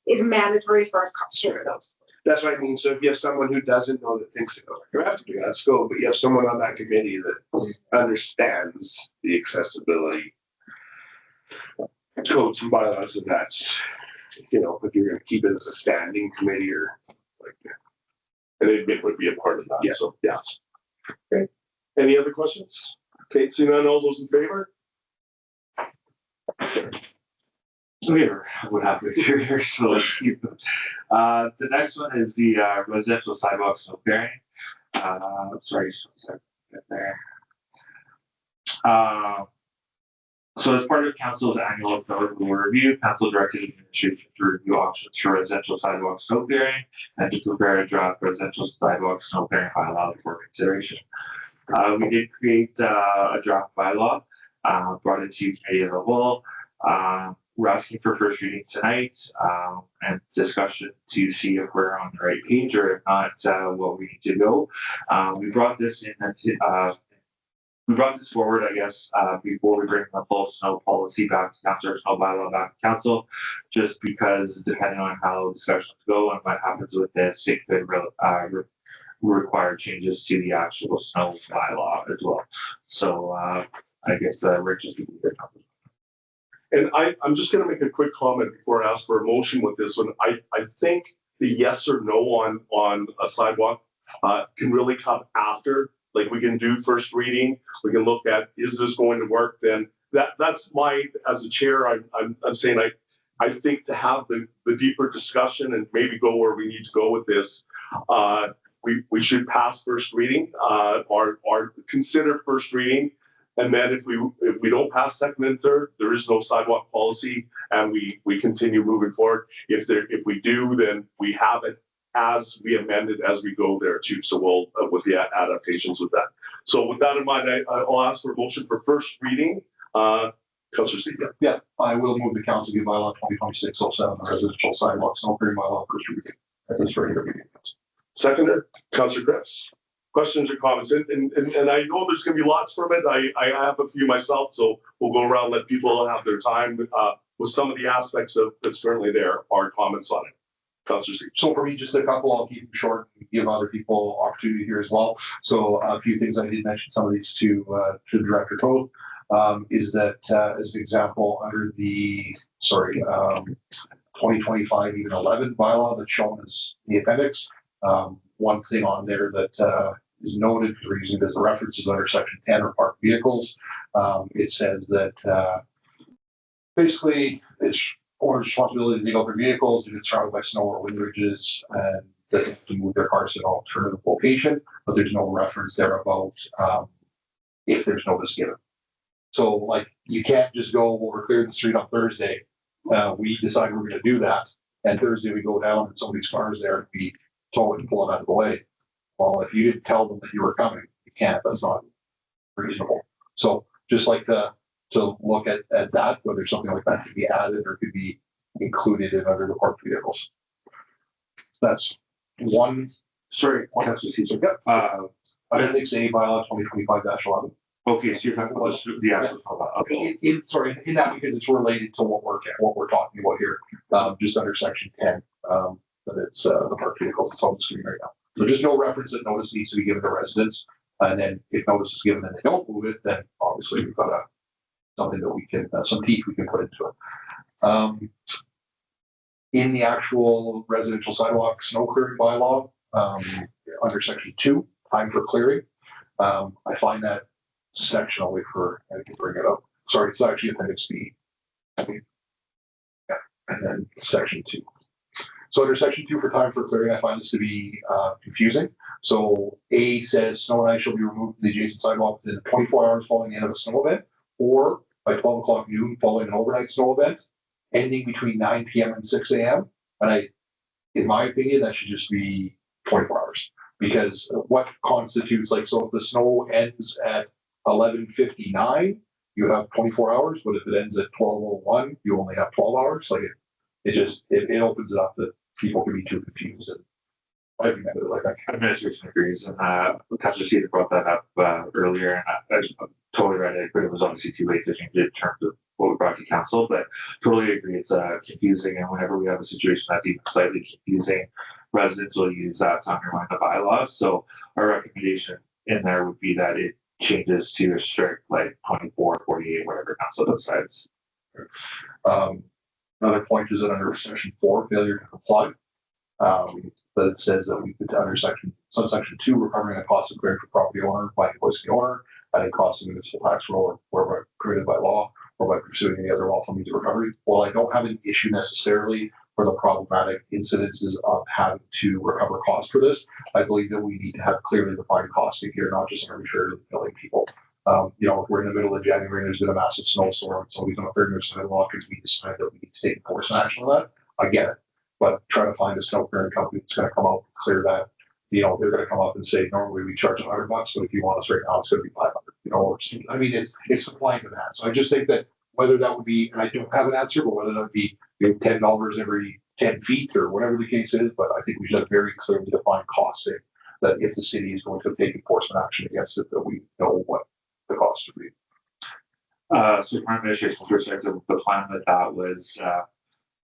is mandatory as far as cost share goes. That's what I mean. So if you have someone who doesn't know that thinks you have to do that, go. But you have someone on that committee that understands the accessibility codes and bylaws, and that's if you're going to keep it as a standing committee or like that. And it would be a part of that. Yeah. So yeah. Okay. Any other questions? Okay, seeing none, all those in favor? We're halfway through here, so let's keep it. The next one is the residential sidewalks no clearing. Sorry, just 1 second. Get there. So as part of council's annual authority review, council directed administration to review options for residential sidewalk snow clearing and to prepare a draft residential sidewalk snow clearing bylaw for consideration. We did create a draft bylaw, brought it to committee as a whole. We're asking for first reading tonight and discussion to see if we're on the right page or if not, what we need to go. We brought this in. We brought this forward, I guess, before we bring the full snow policy back to council, or snow bylaw back to council, just because depending on how discussions go and what happens with this, it could require changes to the actual snow bylaw as well. So I guess Rich is going to And I'm just going to make a quick comment before I ask for a motion with this one. I think the yes or no on a sidewalk can really come after. Like we can do first reading. We can look at, is this going to work? Then that's as a chair, I'm saying I think to have the deeper discussion and maybe go where we need to go with this, we should pass first reading or consider first reading. And then if we don't pass second and third, there is no sidewalk policy, and we continue moving forward. If we do, then we have it as we amended as we go there too. So we'll with the adaptations with that. So with that in mind, I'll ask for a motion for first reading. Councillor Steve. Yeah, I will move the council give bylaw 2026-07, the residential sidewalk snow clearing bylaw first reading. At this regular meeting. Seconder, Councillor Griffiths. Questions or comments? And I know there's going to be lots from it. I have a few myself, so we'll go around, let people have their time with some of the aspects of that's currently there. Our comments on it. Councillor Steve. So for me, just a couple, I'll keep them short and give other people opportunity here as well. So a few things I did mention some of these to Director Toth. is that, as an example, under the, 2025 even 11 bylaw that's shown as the appendix, one thing on there that, is noted, because we're using it as a reference, is under section 10 or parked vehicles. It says that, basically it's owner's responsibility to dig out their vehicles if it's surrounded by snow or wind ridges, and they have to move their cars to an alternative location, but there's no reference there about, if there's notice given. So like, you can't just go, well, we're clearing the street on Thursday. We decide we're gonna do that. And Thursday we go down and somebody's car is there and we tow it and pull it out of the way. Well, if you didn't tell them that you were coming, you can't, that's not reasonable. So just like to look at that, whether something like that could be added or could be included in under the parked vehicles. That's one. Sorry, One has to see, so, yep. Appendix A bylaw 2025-11. okay, so you're talking about the actual, okay. In that, because it's related to what we're talking about here, just under section 10, but it's, the parked vehicles, it's on the screen right now. So just no reference that notice needs to be given to residents, and then if notice is given and they don't move it, then obviously we've got something that we can, some teeth we can put into it. In the actual residential sidewalk snow clearing bylaw, under section 2, time for clearing, I find that section, I'll wait for, I can bring it up. Sorry, it's actually appendix B. Yeah, and then section 2. So under section 2 for time for clearing, I find this to be confusing. So A says snow and ice shall be removed from the adjacent sidewalk within 24 hours following the end of a snow event, or by 12 o'clock noon following an overnight snow event, ending between 9 p.m. and 6 a.m. And in my opinion, that should just be 24 hours. Because what constitutes, like, so if the snow ends at 11:59, you have 24 hours, but if it ends at 12:01, you only have 12 hours. Like it opens it up that people can be too confused. And I think that like Administration agrees, and Councilor Cedar brought that up earlier, and I totally read it, but it was obviously too late to change it in terms of what we brought to council, but totally agree it's confusing, and whenever we have a situation that's even slightly confusing, residents will use that to undermine the bylaws. So our recommendation in there would be that it changes to a strict like 24, 48, whatever council decides. Another point is that under section 4, failure to comply, that it says that we could under subsection 2, recovering the cost of clearing for property owner by invoicing the owner at a cost of municipal tax roll or created by law or by pursuing any other lawful means of recovery. Well, I don't have an issue necessarily for the problematic incidences of having to recover costs for this. I believe that we need to have clearly defined costing here, not just arbitrarily billing people. If we're in the middle of January and there's been a massive snowstorm, somebody's on a fair sidewalk and we decide that we need to take enforcement action on that, I get it. But try to find a snow clearing company that's going to come out and clear that. They're going to come up and say, normally we charge $100, but if you want us right now, it's going to be 500. I mean, it's supply and demand. So I just think that whether that would be, and I don't have an answer, but whether that would be $10 every 10 feet or whatever the case is, but I think we should have very clearly defined costing that if the city is going to take enforcement action against it, that we know what the cost would be. So from administration's perspective, the plan that was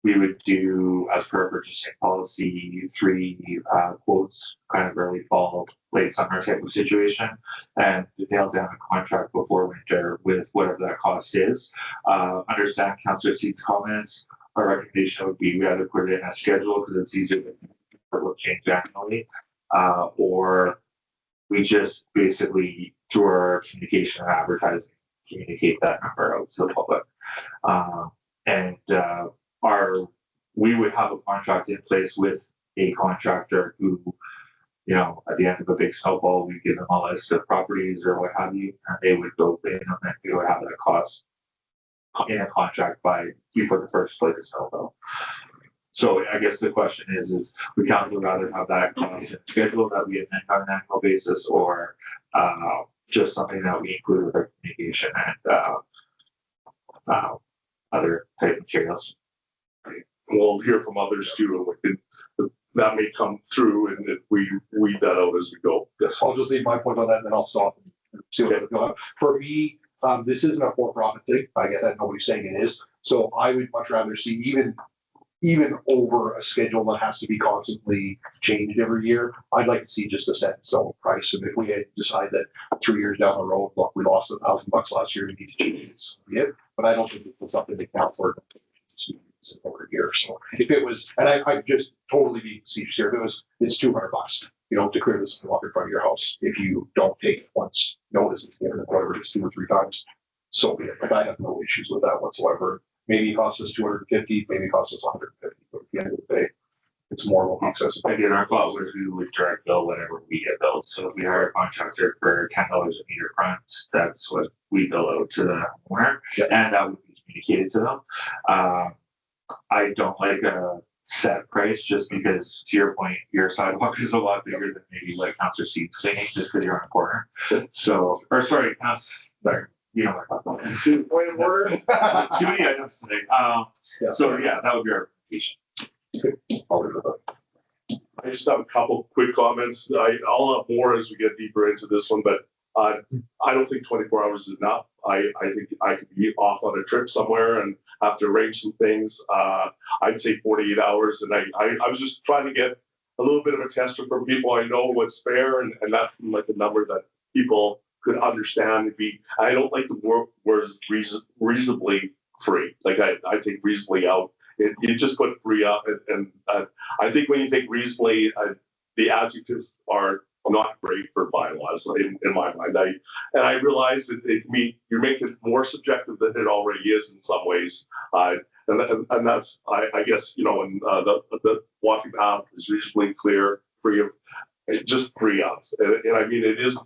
we would do, as per purchasing policy, 3 quotes, kind of early fall, late summer type of situation, and to nail down a contract before winter with whatever that cost is. Understand Councillor C's comments. Our recommendation would be we either put it in a schedule because it's easier to change annually, or we just basically, through our communication and advertising, communicate that number out to the public. We would have a contract in place with a contractor who, at the end of a big snowfall, we give them a list of properties or what have you, and they would go in and then we would have that cost in a contract before the first flake of snow fell. So I guess the question is we would rather have that cost schedule that we amend on an annual basis, or just something that we include with our communication and other type materials. We'll hear from others too. That may come through, and if we weed that out as we go. Yes. I'll just leave my point on that, and then I'll stop and see what it's going on. For me, this isn't a for-profit thing. I get that nobody's saying it is. So I would much rather see, even even over a schedule that has to be constantly changed every year, I'd like to see just a set in stone price. And if we had decided that 3 years down the road, look, we lost $1,000 last year, we need to change it, so be it. But I don't think it's something to count for over a year. So if it was, and I just totally be serious here, if it was, it's $200, to clear this walk in front of your house. If you don't take it once, notice it's given, whatever it is, 2 or 3 times, so be it. Like, I have no issues with that whatsoever. Maybe it costs us 250, maybe it costs us 150, but at the end of the day, it's more than accessible. Again, our thought was we would direct bill whenever we get billed. So if we hire a contractor for $10 a meter front, that's what we bill out to the homeowner, and that would be communicated to them. I don't like a set price just because, to your point, your sidewalk is a lot bigger than maybe like Councilor Seed's saying, just because you're on a corner. So, or sorry, sorry. You know what I'm talking about. Point of order. Too many items today. So yeah, that would be our recommendation. I just have a couple quick comments. I'll have more as we get deeper into this one, but I don't think 24 hours is enough. I think I could be off on a trip somewhere and have to arrange some things. I'd say 48 hours. And I was just trying to get a little bit of a tester from people I know what's fair, and that's like a number that people could understand and be. I don't like the words reasonably free. Like I take reasonably out. You just put free up, and I think when you take reasonably, the adjectives are not great for bylaws in my mind. I realize that you're making it more subjective than it already is in some ways. And that's I guess and the walking path is reasonably clear, free of just free up. And I mean it is.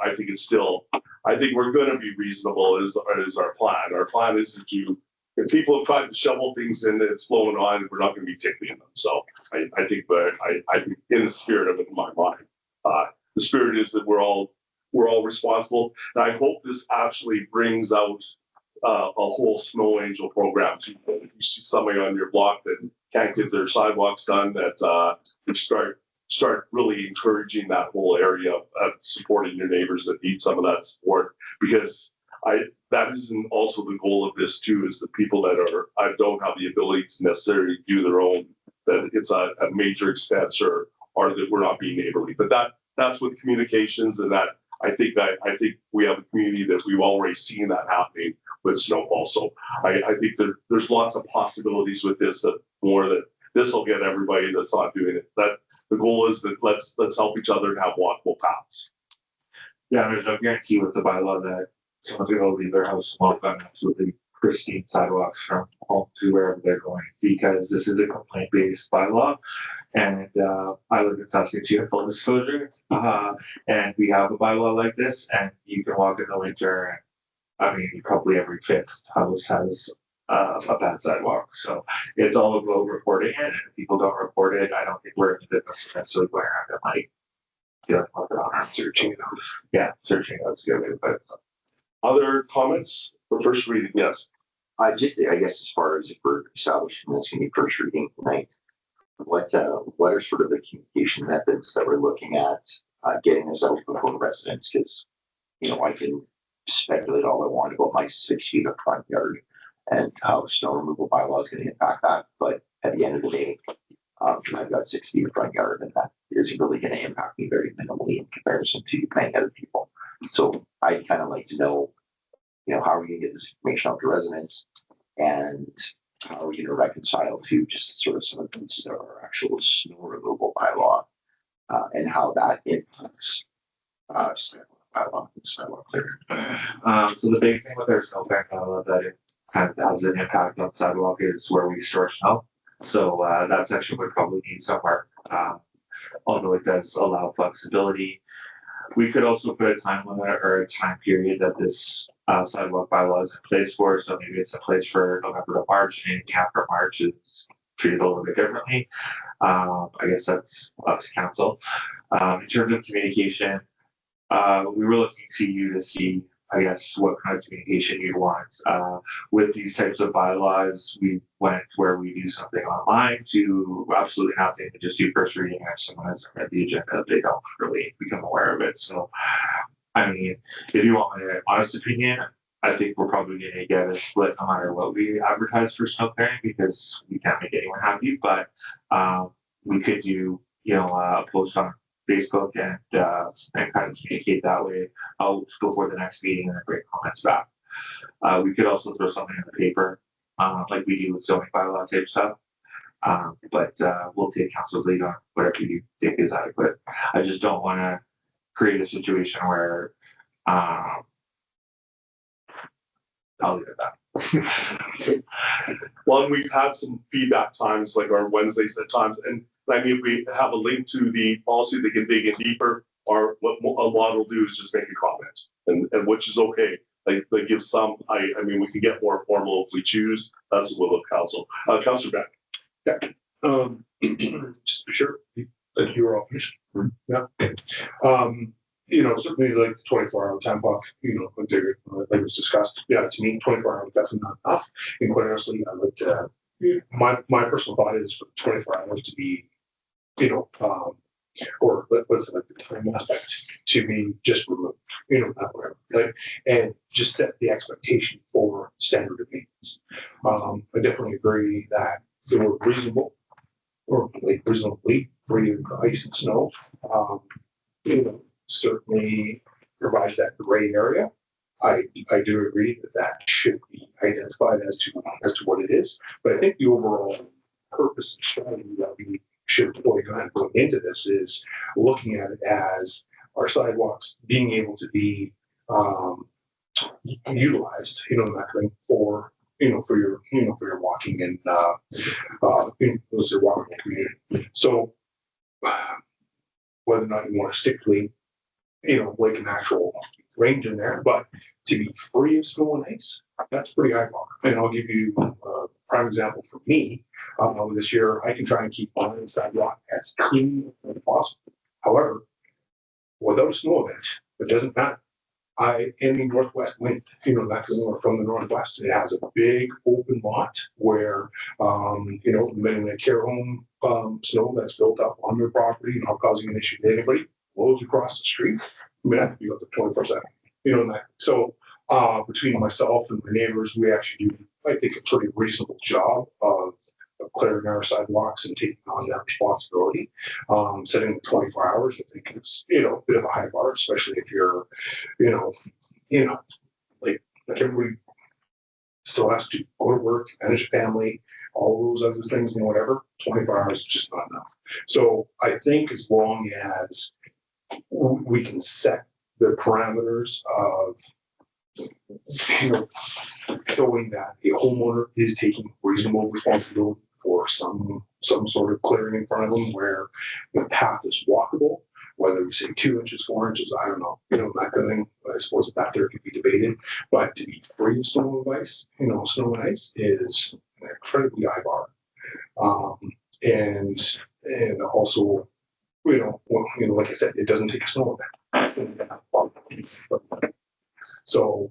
I think it's still. I think we're going to be reasonable. Is our plan? Our plan is to. If people have tried to shovel things in, it's flowing on. We're not going to be tickling them. So I think, but I think in the spirit of it, in my mind, the spirit is that we're all responsible. And I hope this actually brings out a whole snow angel program. So if you see somebody on your block that can't get their sidewalks done, that you start really encouraging that whole area of supporting your neighbors that need some of that support, because that isn't also the goal of this too, is the people that don't have the ability to necessarily do their own, that it's a major expense or that we're not being neighborly. But that's with communications, and that I think we have a community that we've already seen that happening with snowfall. So I think there's lots of possibilities with this, that this will get everybody that's not doing it. That the goal is that let's help each other and have walkable paths. Yeah, there's no guarantee with the bylaw that someone's going to leave their house and walk on absolutely pristine sidewalks from home to wherever they're going, because this is a complaint-based bylaw. And I live in Saskatchewan, full disclosure, and we have a bylaw like this, and you can walk in the winter, and I mean, probably every 5th house has a bad sidewalk. So it's all about reporting it, and if people don't report it, I don't think we're in the business of necessarily going around and searching it out. Yeah, searching out's good, but other comments for first reading? Yes. I guess as far as if we're establishing this going to be first reading tonight, what are sort of the communication methods that we're looking at getting this out before residents? Because I can speculate all I want about my 6 feet of front yard and how snow removal bylaw is going to impact that, but at the end of the day, I've got 6 feet of front yard, and that is really going to impact me very minimally in comparison to many other people. So I'd kind of like to know, how are we going to get this information out to residents, and how are we going to reconcile to just sort of some of these actual snow removal bylaw, and how that impacts bylaw and sidewalk clearing. So the big thing with our snowpack bylaw that it kind of has an impact on sidewalk is where we store snow. So that section would probably need some work, although it does allow flexibility. We could also put a time limit or a time period that this sidewalk bylaw is in place for. So maybe it's in place for November to March, and anything after March is treated a little bit differently. I guess that's up to council. In terms of communication, we were looking to you to see, I guess, what kind of communication you want. With these types of bylaws, we went where we do something online to absolutely nothing, to just do first reading. If someone hasn't read the agenda, they don't really become aware of it. So, I mean, if you want my honest opinion, I think we're probably gonna get a split no matter what we advertise for snow clearing because we can't make anyone happy, but we could do, a post on Facebook and kind of communicate that way. I'll just go for the next meeting and then bring comments back. We could also throw something in the paper, like we do with zoning bylaw type stuff. But we'll take council's lead on whatever you think is adequate. I just don't wanna create a situation where, I'll leave it at that. Well, and we've had some feedback times, like our Wednesdays at times, and I mean, we have a link to the policy, they can dig in deeper, or what a lot will do is just make a comment, and which is okay. Like, they give some, I mean, we can get more formal if we choose, that's the will of council. Councilor Beck. Just to be sure that you were all finished. Yeah. Certainly like the 24-hour time clock, like was discussed. Yeah, to me, 24 hours, that's not enough. And quite honestly, I would, my personal thought is for 24 hours to be, or what's it like the time aspect to be just removed, not whatever, right? And just set the expectation for standard of maintenance. I definitely agree that they were reasonable or like reasonably free of ice and snow. Certainly provides that gray area. I do agree that should be identified as to what it is. But I think the overall purpose and strategy that we should deploy going into this is looking at it as our sidewalks being able to be utilized, for your walking and those are walking community. So whether or not you want to stick like an actual range in there, but to be free of snow and ice, that's pretty high bar. And I'll give you a prime example for me. This year, I can try and keep my sidewalk as clean as possible. However, without a snow event, it doesn't matter. In northwest wind, from the northwest, it has a big open lot where, when they care home snow that's built up on their property, not causing an issue to anybody, blows across the street. I mean, I have to be up to 24/7, So between myself and my neighbors, we actually do, I think, a pretty reasonable job of clearing our sidewalks and taking on that responsibility. Setting the 24 hours, I think it's, a bit of a high bar, especially if you're, like everybody still has to go to work, manage a family, all those other things and whatever. 24 hours is just not enough. So I think as long as we can set the parameters of, showing that a homeowner is taking reasonable responsibility for some sort of clearing in front of them where the path is walkable, whether we say 2 inches, 4 inches, I don't know, that kind of thing. I suppose that there could be debated, but to be free of snow and ice, snow and ice is an incredibly high bar. And also, like I said, it doesn't take a snow event. So,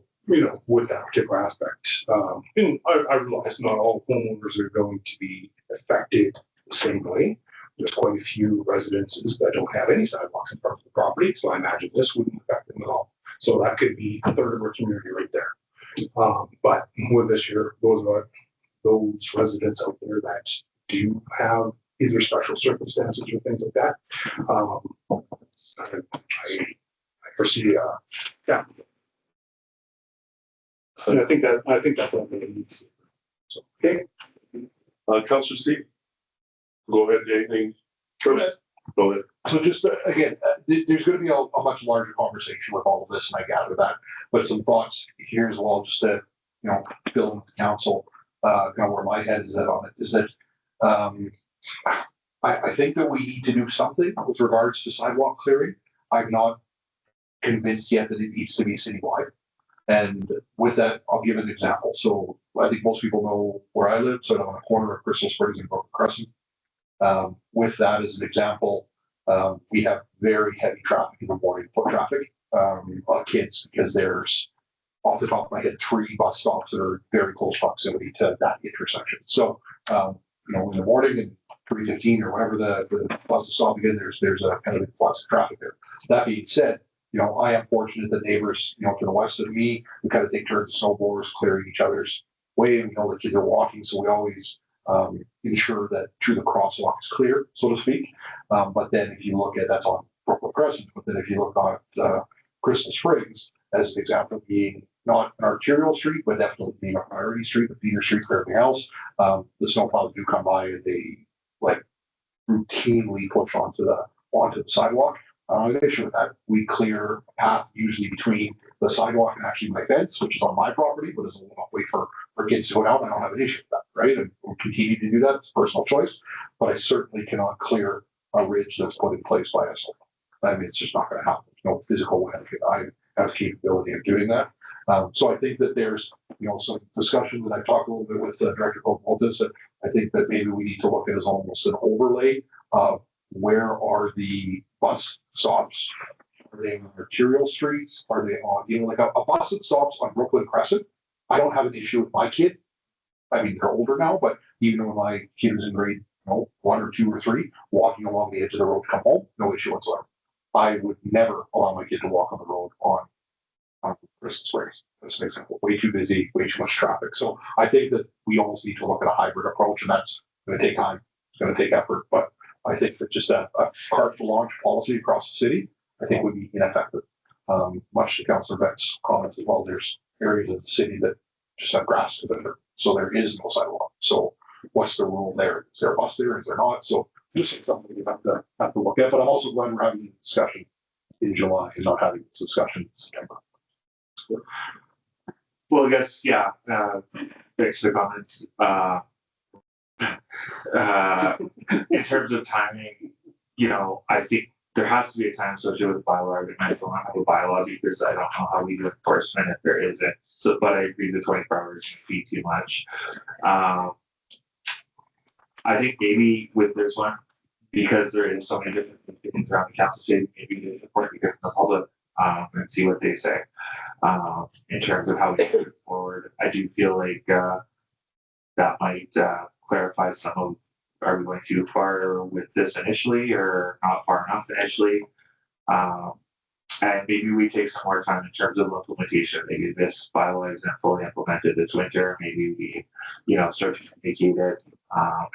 with that particular aspect, and I realize not all homeowners are going to be affected the same way. There's quite a few residences that don't have any sidewalks in front of the property, so I imagine this wouldn't affect them at all. So that could be a third of our community right there. But with this year, those residents out there that do have either special circumstances or things like that, I foresee yeah. And I think that's what it needs. So, okay. Councilor Steve, go ahead, anything? Go ahead. So just again, there's going to be a much larger conversation with all of this, and I gather that. But some thoughts here as well, just to fill in with the council, kind of where my head is at on it, is that I think that we need to do something with regards to sidewalk clearing. I'm not convinced yet that it needs to be citywide. And with that, I'll give an example. So I think most people know where I live, so I'm on a corner of Crystal Springs and Broken Crescent. With that as an example, we have very heavy traffic in the morning, foot traffic on kids, because there's, off the top of my head, 3 bus stops that are very close proximity to that intersection. So, in the morning and 3:15 or whenever the bus is stopping in, there's a kind of influx of traffic there. That being said, I am fortunate that neighbors, to the west of me, we kind of take turns of snow blowers clearing each other's way, and the kids are walking, so we always ensure that through the crosswalk is clear, so to speak. But then if you look at, that's on Brooklyn Crescent, but then if you look at Crystal Springs as an example, being not an arterial street, but definitely being a priority street, a feeder street for everything else, the snowplows do come by and they like routinely push onto the sidewalk. The issue with that, we clear a path usually between the sidewalk and actually my fence, which is on my property, but is a long way for kids to go down. I don't have an issue with that, right? And we'll continue to do that. It's a personal choice, but I certainly cannot clear a ridge that's put in place by us. I mean, it's just not going to happen. There's no physical way I have the capability of doing that. So I think that there's, some discussions, and I talked a little bit with Director Colton, that I think that maybe we need to look at as almost an overlay of where are the bus stops? Are they on arterial streets? Are they on, like a bus that stops on Brooklyn Crescent? I don't have an issue with my kid. I mean, they're older now, but even when my kid was in grade 1 or 2 or 3, walking along the edge of the road to come home, no issue whatsoever. I would never allow my kid to walk on the road on Crystal Springs. That's an example. Way too busy, way too much traffic. So I think that we almost need to look at a hybrid approach, and that's going to take time. It's going to take effort, but I think that just a carte blanche policy across the city, I think would be ineffective. Much to Councillor Beck's comments as well, there's areas of the city that just have grass to the dirt, so there is no sidewalk. So what's the rule there? Is there a bus there? Is there not? So just something you have to look at. But I'm also glad we're having a discussion in July and not having this discussion in September. Well, I guess, yeah, thanks for the comments. In terms of timing, I think there has to be a time associated with bylaw. I don't have a bylaw because I don't know how we do enforcement if there isn't. So, but I agree the 24 hours would be too much. I think maybe with this one, because there is so many different things around the council state, maybe it's important to hear from the public and see what they say in terms of how we move forward. I do feel like that might clarify some of, are we going too far with this initially or not far enough initially? And maybe we take some more time in terms of implementation. Maybe this bylaw isn't fully implemented this winter. Maybe we, start to communicate it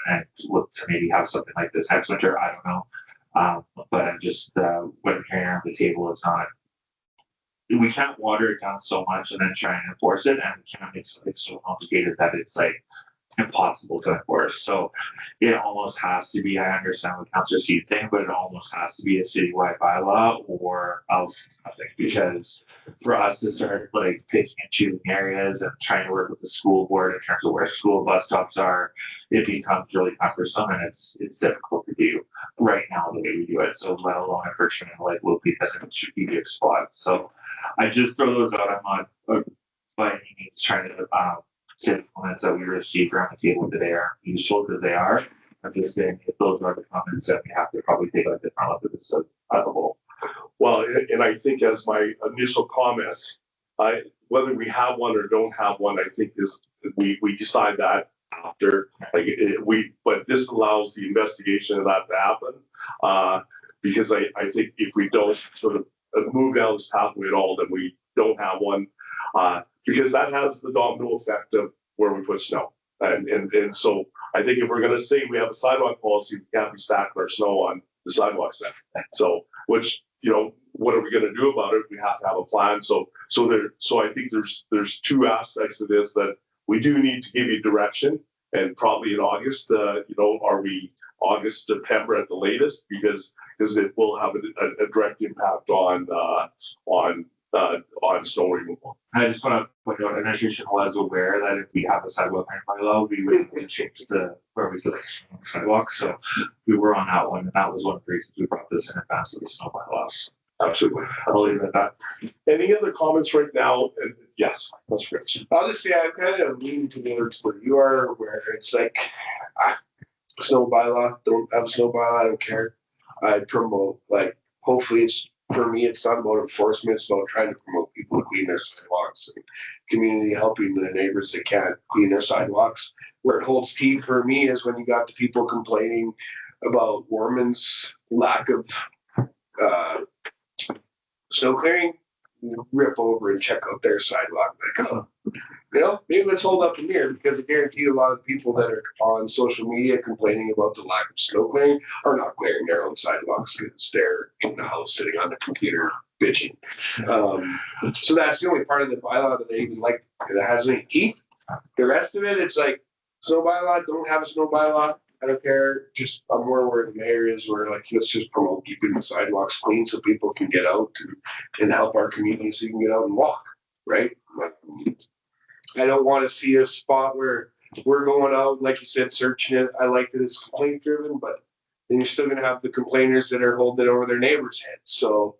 and look to maybe have something like this next winter. I don't know. But I'm just, what I'm hearing on the table is not, we can't water it down so much and then try and enforce it. And we can't make something so complicated that it's like impossible to enforce. So it almost has to be, I understand what Councillor Seed saying, but it almost has to be a citywide bylaw or else nothing, because for us to start like picking and choosing areas and trying to work with the school board in terms of where school bus stops are, it becomes really cumbersome and it's difficult to do right now the way we do it. So let alone if we're trying to like locate that in strategic spots. So I just throw those out. I'm not by any means trying to comments that we received around the table today are useful, because they are. I'm just saying if those are the comments that we have to probably take a different look at this as a whole. Well, and I think as my initial comments, whether we have one or don't have one, I think is we decide that after but this allows the investigation of that to happen. Because I think if we don't sort of move down this pathway at all, then we don't have one. Because that has the domino effect of where we put snow. And so I think if we're going to say we have a sidewalk policy, we can't be stacking our snow on the sidewalks then. So, which, what are we going to do about it? We have to have a plan. So I think there's two aspects of this that we do need to give you direction, and probably in August, are we August, September at the latest, because it will have a direct impact on snow removal. I just want to point out, administration was aware that if we have a sidewalk bylaw, we would change where we could sidewalk. So we were on that one, and that was one of the reasons we brought this in advance of the snow bylaws. Absolutely. I'll leave it at that. Any other comments right now? And yes, that's great. I'll just say I'm kind of leaning towards where you are, where it's like snow bylaw, don't have a snow bylaw, I don't care. I promote, like, hopefully it's, for me, it's not about enforcement, it's about trying to promote people to clean their sidewalks and community helping the neighbors that can't clean their sidewalks. Where it holds teeth for me is when you got the people complaining about Warman's lack of snow clearing, rip over and check out their sidewalk. Like, oh, you know, maybe let's hold up a mirror, because I guarantee you a lot of people that are on social media complaining about the lack of snow clearing are not clearing their own sidewalks because they're in the house sitting on the computer bitching. So that's the only part of the bylaw that I even like that has any teeth. The rest of it, it's like snow bylaw, don't have a snow bylaw. I don't care. Just I'm more where the mayor is, where like let's just promote keeping the sidewalks clean so people can get out and help our community so you can get out and walk, right? I don't want to see a spot where we're going out, like you said, searching it. I like that it's complaint driven, but then you're still gonna have the complainers that are holding it over their neighbor's heads. So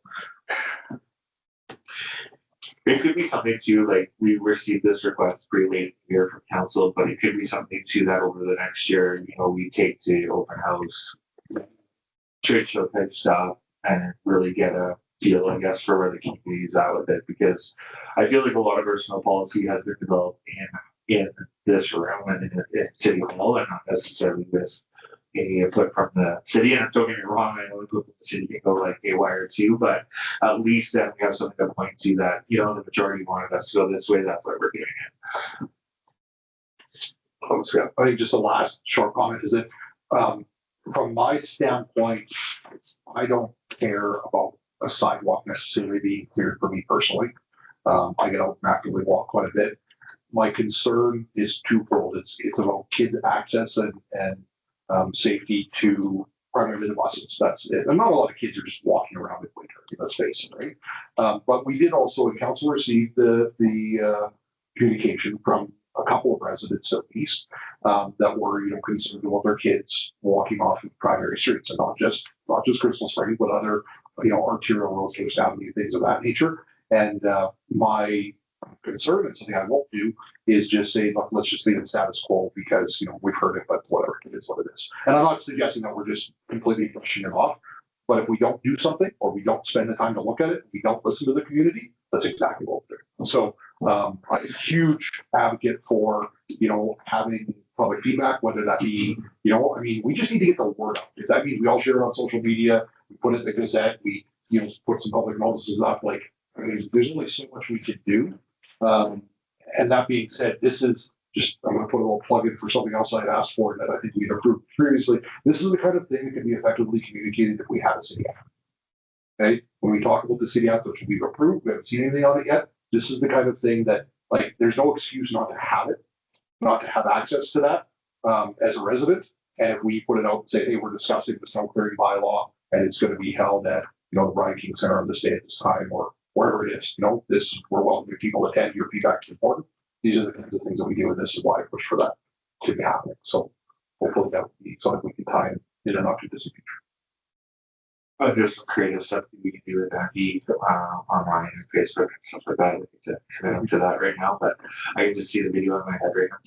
It could be something too, like we received this request pretty late here from council, but it could be something too that over the next year, you know, we take to open house, trade show type stuff, and really get a feel, I guess, for where the community is at with it, because I feel like a lot of our snow policy has been developed in this room and in City Hall, and not necessarily with any input from the city. And don't get me wrong, I know input from the city can go like haywire too, but at least then we have something to point to that, you know, the majority wanted us to go this way, that's why we're doing it. I think just the last short comment is that, from my standpoint, I don't care about a sidewalk necessarily being cleared for me personally. I get out and actively walk quite a bit. My concern is twofold. It's about kids' access and safety to primarily the buses. That's it. And not a lot of kids are just walking around in winter, let's face it, right? But we did also, in council, receive the communication from a couple of residents at least that were, you know, concerned about their kids walking off of primary streets, and not just Crystal Springs, but other, you know, arterial roads, First Avenue, things of that nature. And my concern, and something I won't do, is just say, look, let's just leave it status quo because, you know, we've heard it, but whatever, it is what it is. And I'm not suggesting that we're just completely pushing it off, but if we don't do something, or we don't spend the time to look at it, we don't listen to the community, that's exactly what we're doing. So I'm a huge advocate for, you know, having public feedback, whether that be, you know, I mean, we just need to get the word out. If that means we all share it on social media, we put it in the Gazette, we, you know, put some public notices up, like, I mean, there's only so much we can do. And that being said, this is just, I'm going to put a little plug in for something else I asked for that I think we've approved previously. This is the kind of thing that can be effectively communicated if we have a city app. Okay, when we talk about the city app, which we've approved, we haven't seen anything on it yet. This is the kind of thing that, like, there's no excuse not to have it, not to have access to that as a resident. And if we put it out and say, hey, we're discussing the snow clearing bylaw, and it's going to be held at, you know, the Brian King Center on this day at this time, or wherever it is, you know, this, we're welcoming people to attend. Your feedback is important. These are the kinds of things that we do, and this is why I push for that to be happening. So hopefully that will be something we can tie in a not too distant future. There's some creative stuff that we can do with that, online and Facebook and stuff like that. I think to commit into that right now, but I can just see the video in my head right now.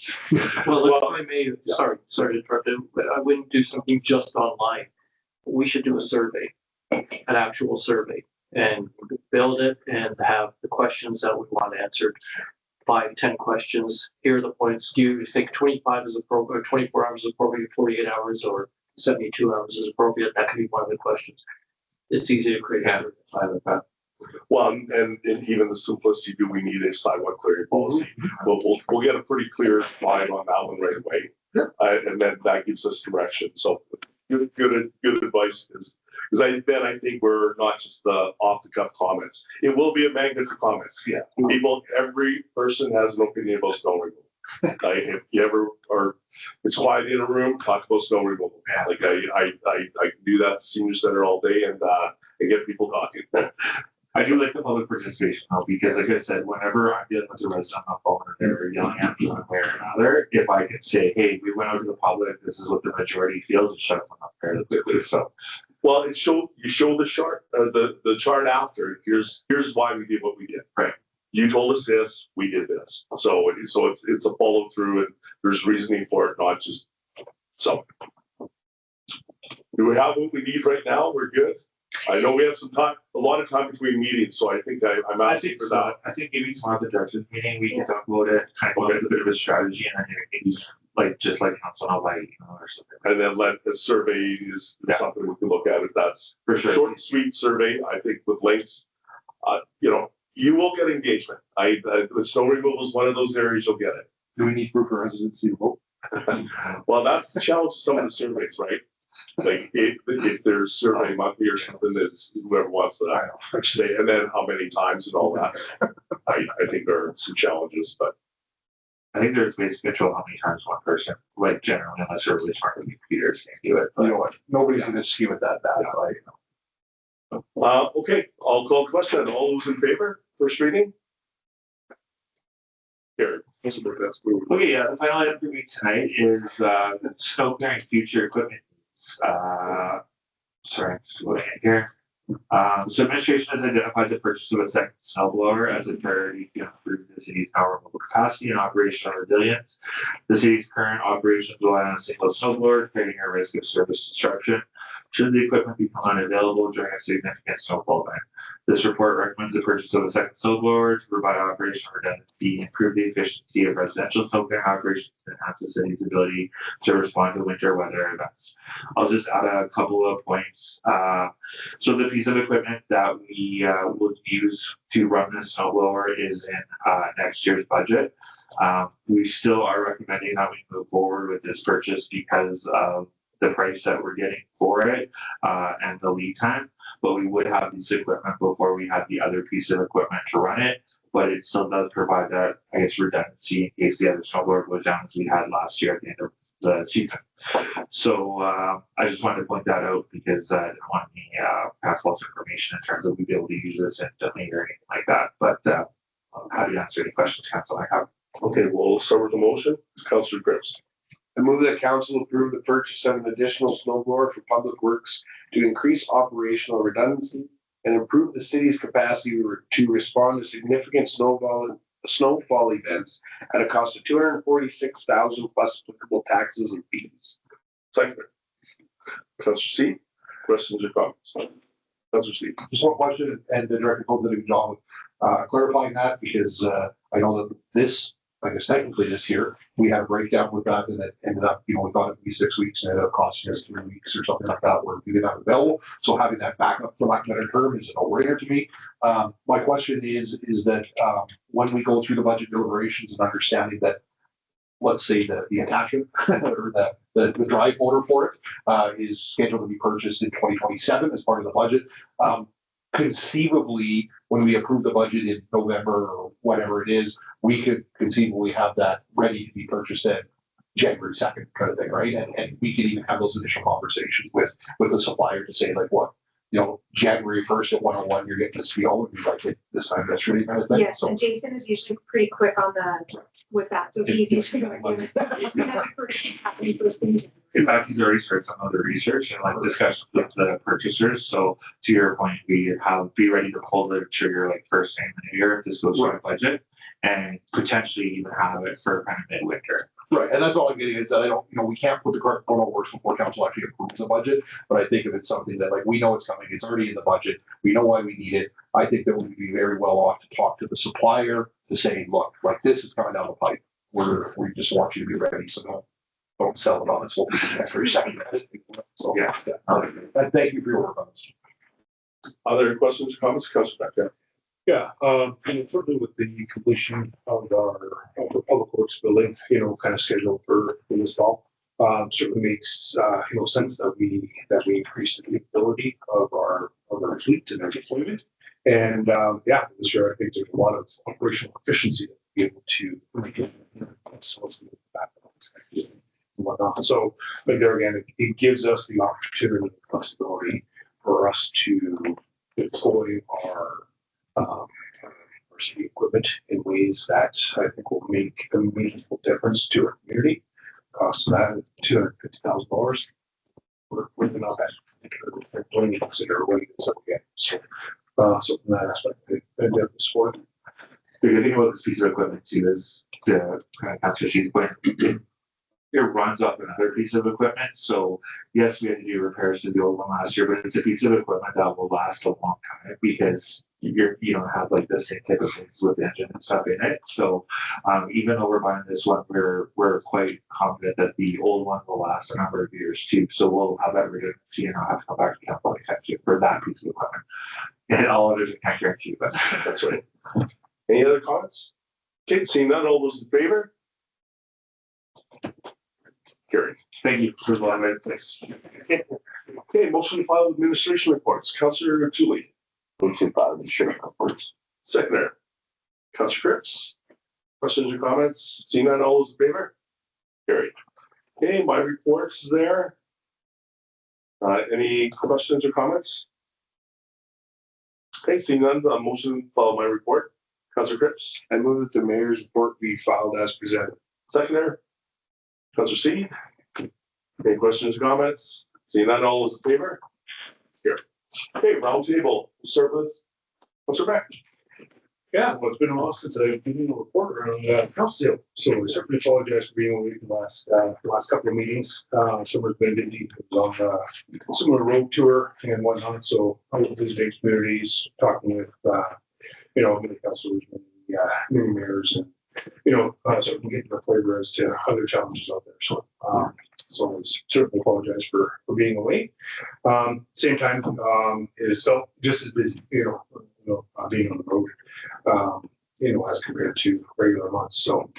Well, if I may, sorry to interrupt you, but I wouldn't do something just online. We should do a survey, an actual survey, and build it and have the questions that we want answered. 5-10 questions. Here are the points. Do you think 25 is appropriate, 24 hours is appropriate, 48 hours, or 72 hours is appropriate? That could be one of the questions. It's easy to create. Yeah, I like that. Well, and even the simplicity, do we need a sidewalk clearing policy? We'll get a pretty clear line on that one right away. And then that gives us direction. So good advice is, because I think we're not just the off the cuff comments. It will be a magnet for comments. Yeah. Every person has an opinion about snow removal. If you ever are, it's quiet in a room, talk about snow removal. Like I can do that at the senior center all day and get people talking. I do like the public participation though, because like I said, whenever I'm dealing with a resident on the phone or they're yelling at me one way or another, if I can say, hey, we went out to the public, this is what the majority feels, it shuts them up fairly quickly. So, well, you show the chart, the chart after. Here's why we did what we did. Right. You told us this, we did this. So it's a follow through, and there's reasoning for it, not just so. Do we have what we need right now? We're good. I know we have some time, a lot of time between meetings, so I think I'm asking for that. I think maybe tomorrow at the director's meeting, we can talk about it, kind of go into a bit of a strategy, and then maybe like just like council on by email or something. And then let the survey is something we can look at if that's for sure. Short and sweet survey, I think with links. you will get engagement. The snow removal is one of those areas you'll get it. Do we need proof of residency to vote? Well, that's the challenge of some of the surveys, right? Like if there's survey monthly or something that whoever wants to say, and then how many times and all that. I think there are some challenges, but I think there's ways to control how many times one person, like generally, unless you're really smart with computers, can do it. You know what? Nobody's gonna skew it that bad, right? okay, I'll call question. All those in favor, first reading? Here. Okay, yeah, the final item for me tonight is, snow clearing future equipment. Sorry, I'm just going in here. So administration has identified the purchase of a second snow blower as a priority to improve the city's snow removal capacity and operational resilience. The city's current operations rely on a single snow blower, creating a risk of service disruption should the equipment become unavailable during a significant snowfall event. This report recommends the purchase of a second snow blower to provide operational redundancy, improve the efficiency of residential snow clearing operations, and enhance the city's ability to respond to winter weather events. I'll just add a couple of points. So the piece of equipment that we would use to run this snow blower is in next year's budget. We still are recommending that we move forward with this purchase because of the price that we're getting for it and the lead time. But we would have this equipment before we had the other piece of equipment to run it. But it still does provide that, I guess, redundancy in case the other snowblower goes down as we had last year at the end of the season. So I just wanted to point that out because I didn't want any pass false information in terms of we be able to use this instantly or anything like that. But I'm happy to answer any questions council might have. Okay, we'll start with the motion. Councillor Grips. I move that council approve the purchase of an additional snow blower for public works to increase operational redundancy and improve the city's capacity to respond to significant snowfall events at a cost of $246,000 plus applicable taxes and fees. Second. Councillor C. Questions or comments? Councillor C. Just one question, and the director did a good job of clarifying that because I know that this, I guess technically this year, we had a breakdown with that and it ended up, we thought it'd be 6 weeks and it ended up costing us 3 weeks or something like that where we didn't have it available. So having that backup for lack of a better term is a no-brainer to me. My question is that when we go through the budget deliberations and understanding that, let's say the attachment or the drive motor for it is scheduled to be purchased in 2027 as part of the budget. Conceivably, when we approve the budget in November or whatever it is, we could conceivably have that ready to be purchased in January 2nd kind of thing, right? And we could even have those initial conversations with the supplier to say like, what, January 1st at 101, you're getting this PO and be like this time yesterday kind of thing. Yes, So, and Jason is usually pretty quick on with that, so he's usually going to that's pretty happening first thing. In fact, he's already started some of the research and like discussions with the purchasers. So to your point, we be ready to pull the trigger like first thing in the new year if this goes through our budget and potentially even have it for kind of midwinter. right, and that's all I'm getting is that I don't, we can't put the current program works before council actually approves the budget. But I think if it's something that like we know it's coming, it's already in the budget, we know why we need it. I think that we'd be very well off to talk to the supplier to say, look, like this is coming down the pipe. We just want you to be ready, so don't sell it on us. We'll be January 2nd. So Yeah. Thank you for your work on this. Other questions or comments? Councillor Beck. Yeah, and certainly with the completion of the public works building, kind of scheduled for this fall, certainly makes sense that we increase the capability of our fleet and our deployment. And this year I think there's a lot of operational efficiency to be able to make it. So, but there again, it gives us the opportunity and flexibility for us to deploy our city equipment in ways that I think will make a meaningful difference to our community. Cost of that $250,000. We're not that doing it consider what it is again. So from that aspect, I definitely support it. The good thing about this piece of equipment too is the kind of answer she's putting. It runs off another piece of equipment. So yes, we had to do repairs to the old one last year, but it's a piece of equipment that will last a long time because you don't have like the same type of things with the engine and stuff in it. So even though we're buying this one, we're quite confident that the old one will last a number of years too. So we'll have that redundancy and I'll have to come back to council next year for that piece of equipment. And all others I can't guarantee, but That's right. Any other comments? Okay, seeing none, all those in favor? Carried. thank you for the line. Thanks. Okay, motion to file administration reports. Councillor Tuli, Move to file administration reports. seconder. Councillor Cripps. Questions or comments? Seeing none, all those in favor? Carried. Okay, my reports is there. Any questions or comments? Okay, seeing none, motion to file my report. Councillor Cripps, I move that the mayor's report be filed as presented. seconder. Councillor C. Any questions or comments? Seeing none, all those in favor? Here. Okay, round table. We'll start with Councillor Beck. Yeah, well, it's been a while since I've given a report around house deal, so I certainly apologize for being away the last couple of meetings. Summer's been busy, I was on similar road tour and whatnot, so I was visiting communities, talking with many councilors, many mayors, and certainly getting a flavor as to other challenges out there. So I certainly apologize for being away. Same time, it has felt just as busy, being on the road. As compared to regular months. So,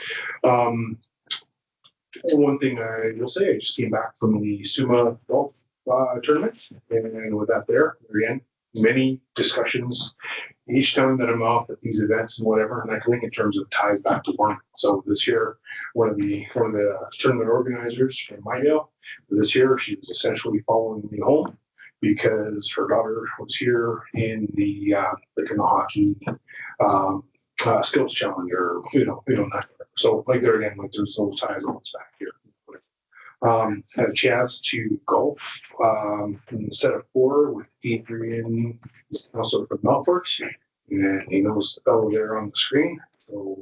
one thing I will say, I just came back from the SUMA golf tournament, and with that there, again, many discussions each time that I'm off at these events and whatever, and I think in terms of ties back to Warman. So this year, one of the tournament organizers from Midale, this year she was essentially following me home because her daughter was here in the hockey skills challenge, or that. So like there again, like there's those ties almost back here. Had a chance to golf in the set of 4 with Adrian, also from Melfort, and he knows the fellow there on the screen. So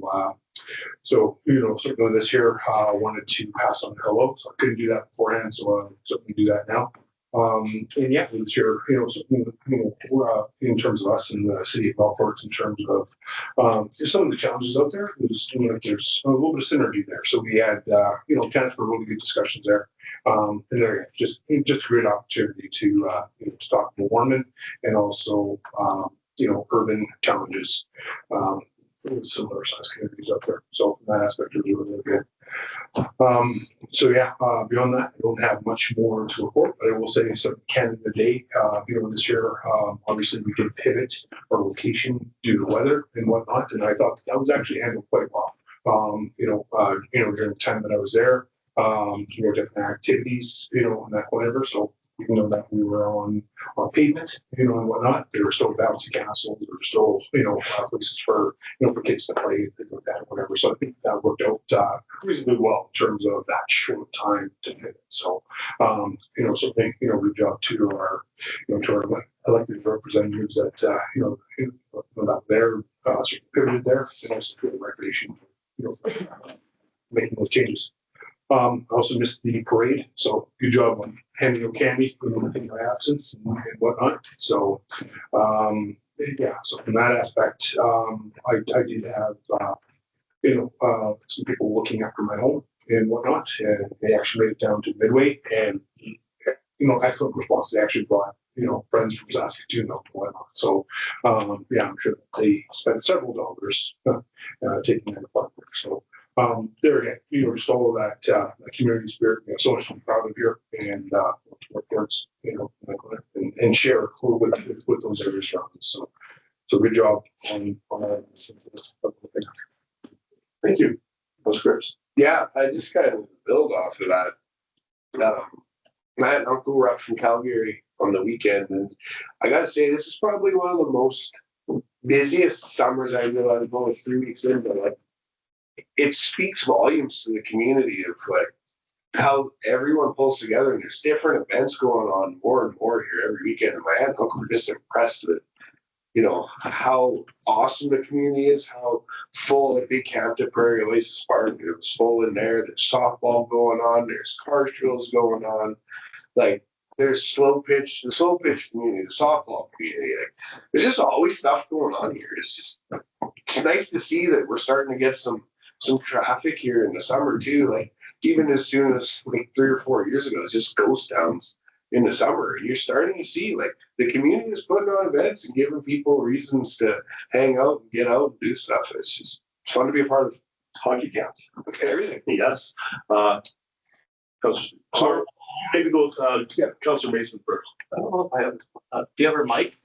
certainly this year wanted to pass on hello, so I couldn't do that beforehand, so I'll certainly do that now. And yeah, this year, in terms of us in the city of Belfort, in terms of some of the challenges out there, there's a little bit of synergy there. So we had, chance for really good discussions there. And there, just a great opportunity to talk to Warman and also, urban challenges. Similar size communities out there. So from that aspect, it was really good. Beyond that, I don't have much more to report, but I will say some Canada Day, this year, obviously we did pivot our location due to weather and whatnot, and I thought that was actually handled quite well. During the time that I was there, different activities, and that whatever. So even though that we were on pavement, and whatnot, there were still bouncy castles, there were still, places for kids to play, things like that, whatever. So I think that worked out reasonably well in terms of that short time to pivot. So, so thank, good job to our elected representatives that, that there, pivoted there, and also to the recreation, making those changes. I also missed the parade, so good job on handing out candy in my absence and whatnot. So, so from that aspect, I did have, some people looking after my home and whatnot, and they actually made it down to Midway, and, excellent response. They actually brought, friends from Saskatoon and whatnot. So, I'm sure they spent several dollars taking that apart. So, there again, just all of that community spirit. We have so much to be proud of here, and work towards, and share with those areas around us. So good job on that. Thank you. Those scripts. Yeah, I just kind of build off of that. My aunt and uncle were up from Calgary on the weekend, and I gotta say, this is probably one of the most busiest summers I realized only 3 weeks in, but like, it speaks volumes to the community of like how everyone pulls together, and there's different events going on more and more here every weekend. And my aunt and uncle were just impressed with, how awesome the community is, how full, like they camped at Prairie Oasis Park. It was full in there. There's softball going on. There's car shows going on. Like there's the slow pitch community, the softball community. Like, there's just always stuff going on here. It's nice to see that we're starting to get some traffic here in the summer too. Like even as soon as like 3 or 4 years ago, it's just ghost towns in the summer. And you're starting to see like the community is putting on events and giving people reasons to hang out and get out and do stuff. It's fun to be a part of hockey camp. Okay, everything. Yes. So maybe go with Councillor Mason first. I don't know if I have, do you have a mic?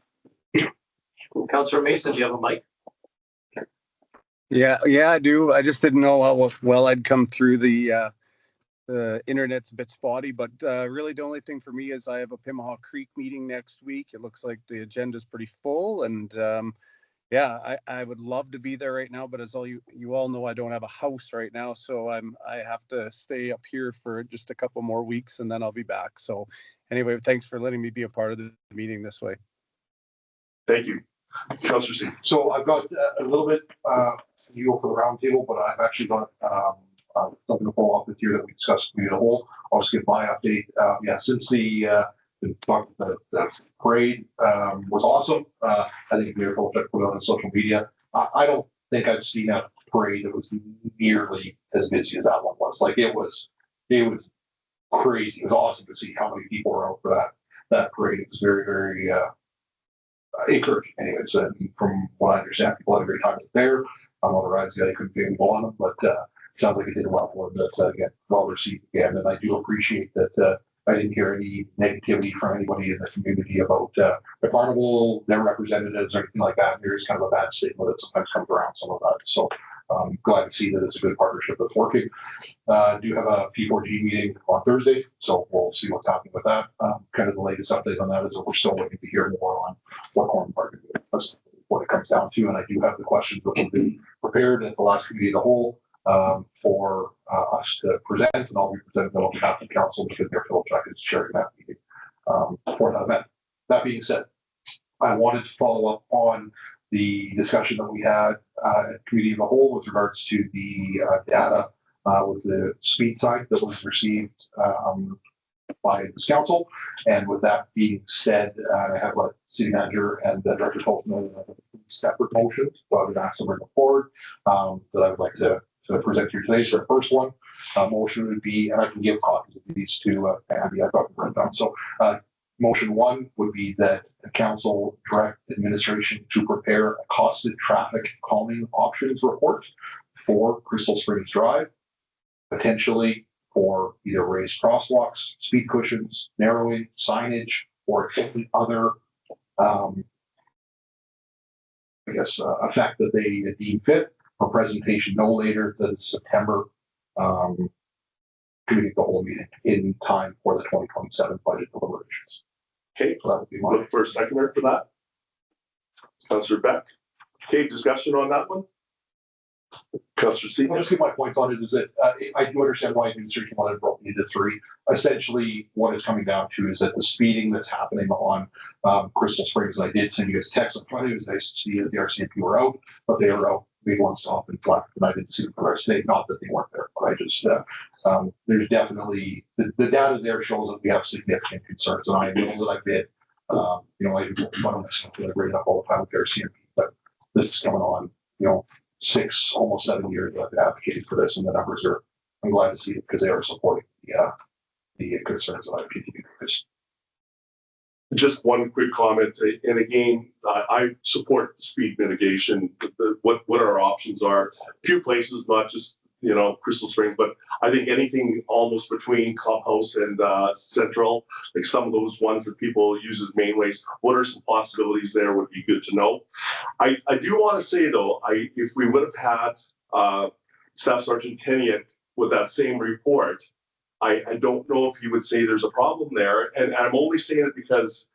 Councillor Mason, do you have a mic? Yeah, I do. I just didn't know how well I'd come through. The internet's a bit spotty, but really the only thing for me is I have a Pimahawk Creek meeting next week. It looks like the agenda's pretty full, and I would love to be there right now, but as you all know, I don't have a house right now, so I have to stay up here for just a couple more weeks, and then I'll be back. So anyway, thanks for letting me be a part of the meeting this way. Thank you. Councillor C. So I've got a little bit, you go for the roundtable, but I've actually got something to follow up with you that we discussed in the whole. I'll just give my update. Since the parade was awesome. I think Miracle put it on social media. I don't think I've seen a parade that was nearly as busy as that one was. Like it was crazy. It was awesome to see how many people were out for that parade. It was very, very encouraging. Anyways, from what I understand, people had a great time there. On all the rides, they couldn't be able on them, but sounds like it did well for them. That again, well received again, and I do appreciate that. I didn't hear any negativity from anybody in the community about the carnival, their representatives, or anything like that. There is kind of a bad stigma that sometimes comes around some of that. So glad to see that it's a good partnership that's working. Do have a P4G meeting on Thursday, so we'll see what's happening with that. Kind of the latest update on that is that we're still waiting to hear more on what Corn Park is doing. That's what it comes down to, and I do have the questions that will be prepared at the last committee of the whole. For us to present, and I'll be presenting on behalf of the council because their Phil Chuck is chairing that meeting for that event. That being said, I wanted to follow up on the discussion that we had at committee of the whole with regards to the data with the speed sign that was received by this council. And with that being said, I have let city manager and the director both know separate motions, so I would ask them to bring forward that I would like to present here today. So the first one motion would be, and I can give copies of these to Andy, I've got them written down. So motion one would be that the council direct administration to prepare a costed traffic calming options report for Crystal Springs Drive, potentially for either raised crosswalks, speed cushions, narrowing, signage, or any other effect that they deem fit. For presentation no later than September committee of the whole meeting in time for the 2027 budget deliberations. Okay, so that would be my look for a seconder for that. Councillor Beck. Okay, discussion on that one. Councillor C. I'll just give my points on it is that I do understand why administration wanted it broken into three. Essentially, what it's coming down to is that the speeding that's happening on Crystal Springs, and I did send you guys text on Friday. It was nice to see that the RCMP were out, but they were out. They want to stop and left, and I didn't see them for the rest of the day. Not that they weren't there, but I just there's definitely the data there shows that we have significant concerns, and I know that I've been I one of myself that I bring it up all the time with the RCMP, but this is coming on 6, almost 7 years that I've been advocating for this, and the numbers are, I'm glad to see it because they are supporting the concerns that I've continued to raise. Just one quick comment, and again, I support speed mitigation, what our options are. A few places, not just, Crystal Springs, but I think anything almost between Clubhouse and Central, like some of those ones that people use as mainways, what are some possibilities there would be good to know. I do want to say though, if we would have had Staff Sergeant Teniak with that same report, I don't know if he would say there's a problem there. And I'm only saying it because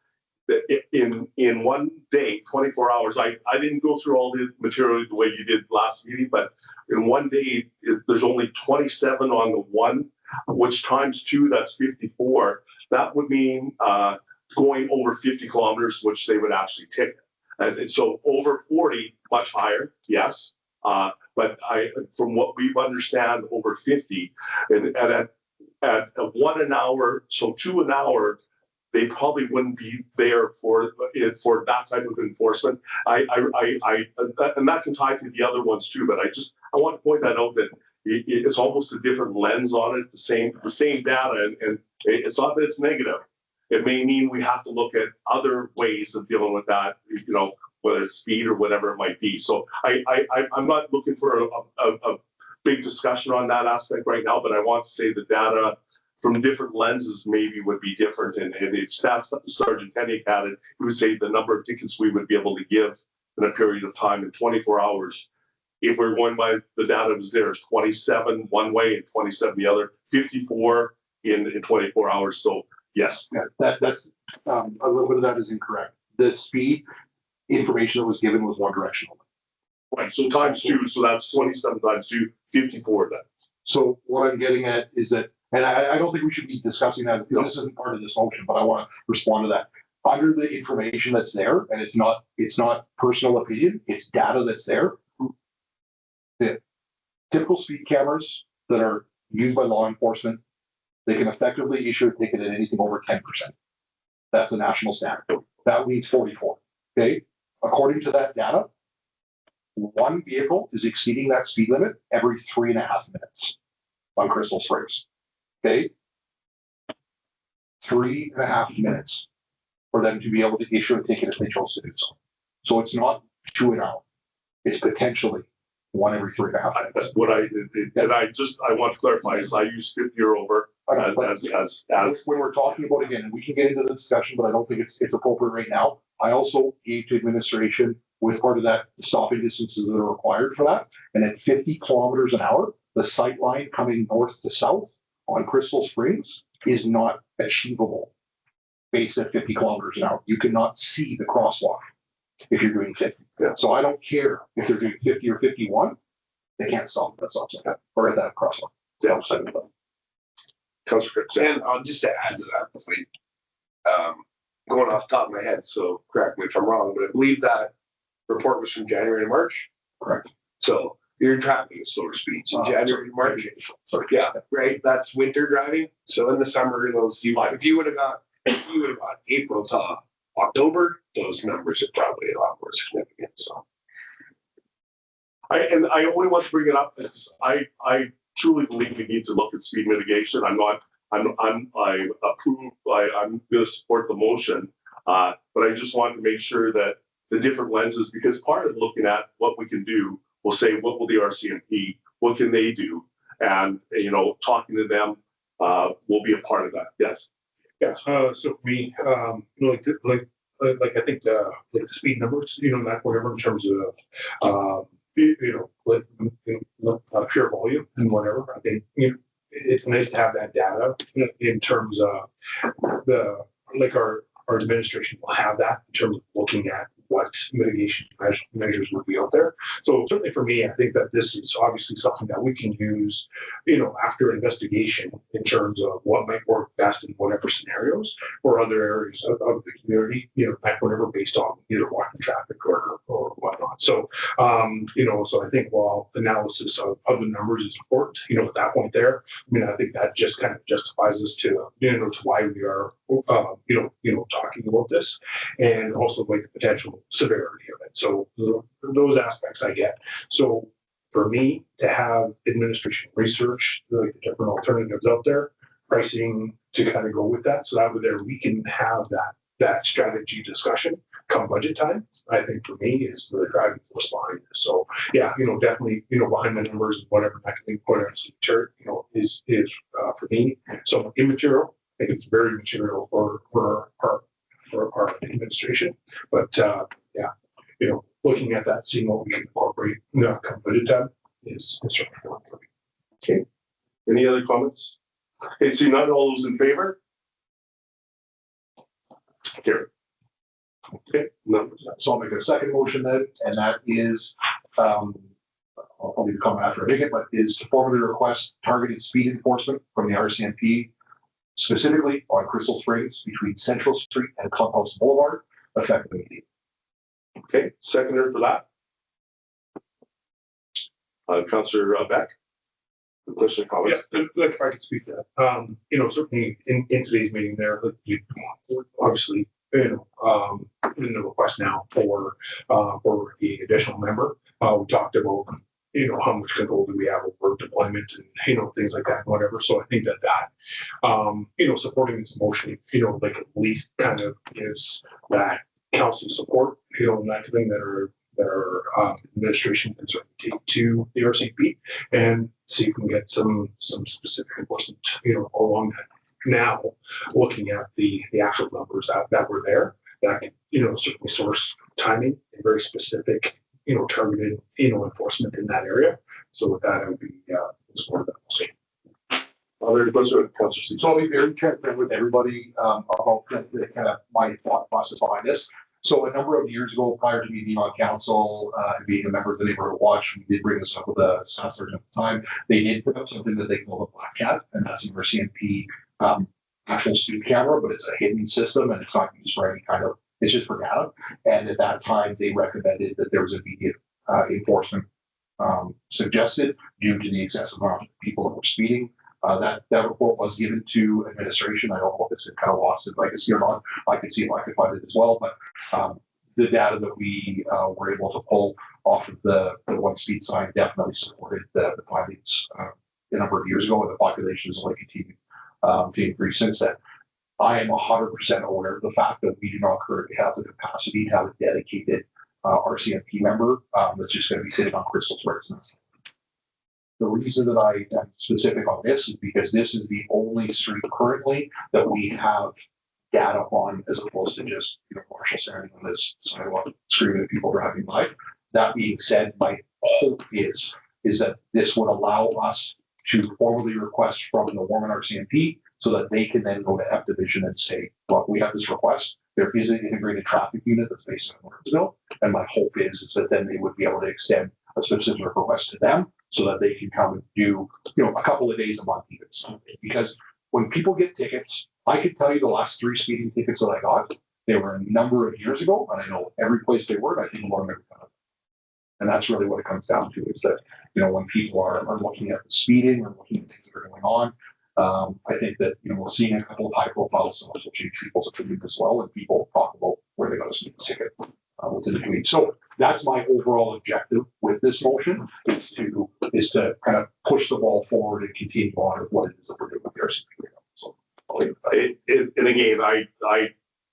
in one day, 24 hours, I didn't go through all the material the way you did last meeting, but in one day, there's only 27 on the one, which times 2, that's 54. That would mean going over 50 kilometers, which they would actually ticket. And so over 40, much higher, yes. But from what we understand, over 50, and at 1 an hour, so 2 an hour, they probably wouldn't be there for that type of enforcement. And that can tie to the other ones too, but I want to point that out that it's almost a different lens on it, the same data, and it's not that it's negative. It may mean we have to look at other ways of dealing with that, whether it's speed or whatever it might be. So I'm not looking for a big discussion on that aspect right now, but I want to say the data from different lenses maybe would be different. And if Staff Sergeant Tennick had it, he would say the number of tickets we would be able to give in a period of time in 24 hours. If we're going by the data that was there, is 27 one way and 27 the other, 54 in 24 hours. So yes. Yeah, that's a little bit of that is incorrect. The speed information that was given was one directional. Right, so times 2, so that's 27 times 2, 54 then. So what I'm getting at is that, and I don't think we should be discussing that because this isn't part of this motion, but I want to respond to that. Under the information that's there, and it's not personal opinion, it's data that's there. The typical speed cameras that are used by law enforcement, they can effectively issue a ticket at anything over 10%. That's a national standard. That means 44. Okay. According to that data, one vehicle is exceeding that speed limit every 3.5 minutes on Crystal Springs. Okay. 3.5 minutes for them to be able to issue a ticket if they chose to do so. So it's not 2 an hour. It's potentially one every 3.5 minutes. That's what I want to clarify is I use 50 or over as when we're talking about, again, and we can get into the discussion, but I don't think it's appropriate right now. I also gave to administration with part of that the stopping distances that are required for that. And at 50 kilometers an hour, the sight line coming north to south on Crystal Springs is not achievable based at 50 kilometers an hour. You cannot see the crosswalk if you're doing 50. Yeah. So I don't care if they're doing 50 or 51, they can't stop at that stop sign or at that crosswalk. Yeah. And just to add to that point, going off the top of my head, so correct me if I'm wrong, but I believe that report was from January to March. Correct. So you're tracking at slower speeds in January to March. Sorry. Yeah, right. That's winter driving. So in the summer, if you would have got April to October, those numbers are probably a lot more significant. So I only want to bring it up because I truly believe we need to look at speed mitigation. I'm going to support the motion, but I just want to make sure that the different lenses, because part of looking at what we can do, we'll say, what will the RCMP, what can they do? And, talking to them will be a part of that. Yes. Yeah. So we, I think the speed numbers, not whatever in terms of, pure volume and whatever. I think it's nice to have that data in terms of our administration will have that in terms of looking at what mitigation measures would be out there. So certainly for me, I think that this is obviously something that we can use, after investigation in terms of what might work best in whatever scenarios or other areas of the community, whatever based on either walking traffic or whatnot. So, so I think while analysis of the numbers is important, at that point there, I think that just kind of justifies us to why we are, talking about this and also the potential severity of it. So those aspects I get. So for me to have administration research the different alternatives out there, pricing to kind of go with that, so that way there we can have that strategy discussion come budget time. I think for me is the driving force behind this. So yeah, definitely behind the numbers and whatever I can put on some material, is for me somewhat immaterial. I think it's very material for our administration, but looking at that, seeing what we can incorporate come budget time is certainly important for me. Okay. Any other comments? Okay, see none. All those in favor? Carry. Okay. No. So I'll make a second motion then, and that is, I'll leave the comment after I make it, but is to formally request targeted speed enforcement from the RCMP, specifically on Crystal Springs between Central Street and Clubhouse Boulevard, effective immediately. Okay, seconder for that. Councillor Beck. Question, comments? Yeah, like if I could speak to that, certainly in today's meeting there, like you obviously, in the request now for the additional member, we talked about, how much control do we have over deployment and, things like that, and whatever. So I think that, supporting this motion, like at least kind of gives that council support, and that thing that are administration can sort of take to the RCP and see if we can get some specific enforcement, along that. Now, looking at the actual numbers that were there, that can, certainly source timing and very specific, targeted, enforcement in that area. So with that, I would be support that. Other questions, Councillor Steve? So I'll be very transparent with everybody about the kind of my thought process behind this. So a number of years ago, prior to me being on council and being a member of the Neighborhood Watch, we did bring this up with the staff sergeant at the time. They did put up something that they call a black cat, and that's an RCMP actual speed camera, but it's a hidden system and it's not used for any kind of, it's just for data. And at that time, they recommended that there was immediate enforcement suggested due to the excessive amount of people that were speeding. That report was given to administration. I don't know if it's kind of lost its legacy or not. I could see if I could find it as well, but the data that we were able to pull off of the one speed sign definitely supported the findings a number of years ago, and the population has only continued to increase since then. I am 100% aware of the fact that we do not currently have the capacity to have a dedicated RCMP member that's just going to be sitting on Crystal's residence. The reason that I am specific on this is because this is the only street currently that we have data on, as opposed to just Marshall standing on this sidewalk screaming at people driving by. That being said, my hope is that this would allow us to formally request from the Warman RCMP so that they can then go to F Division and say, look, we have this request. There is an integrated traffic unit that's based in Lawrenceville, and my hope is that then they would be able to extend a specific request to them so that they can come and do, a couple of days a month even. Because when people get tickets, I could tell you the last 3 speeding tickets that I got, they were a number of years ago, and I know every place they were, and I think about them every time. And that's really what it comes down to, is that, when people are looking at the speeding or looking at things that are going on, I think that, we're seeing a couple of high profile stuff will change people's opinion as well, and people talk about where they got a speeding ticket within the week. So that's my overall objective with this motion, is to kind of push the ball forward and continue on with what it is that we're doing with the RCP. So, and again, I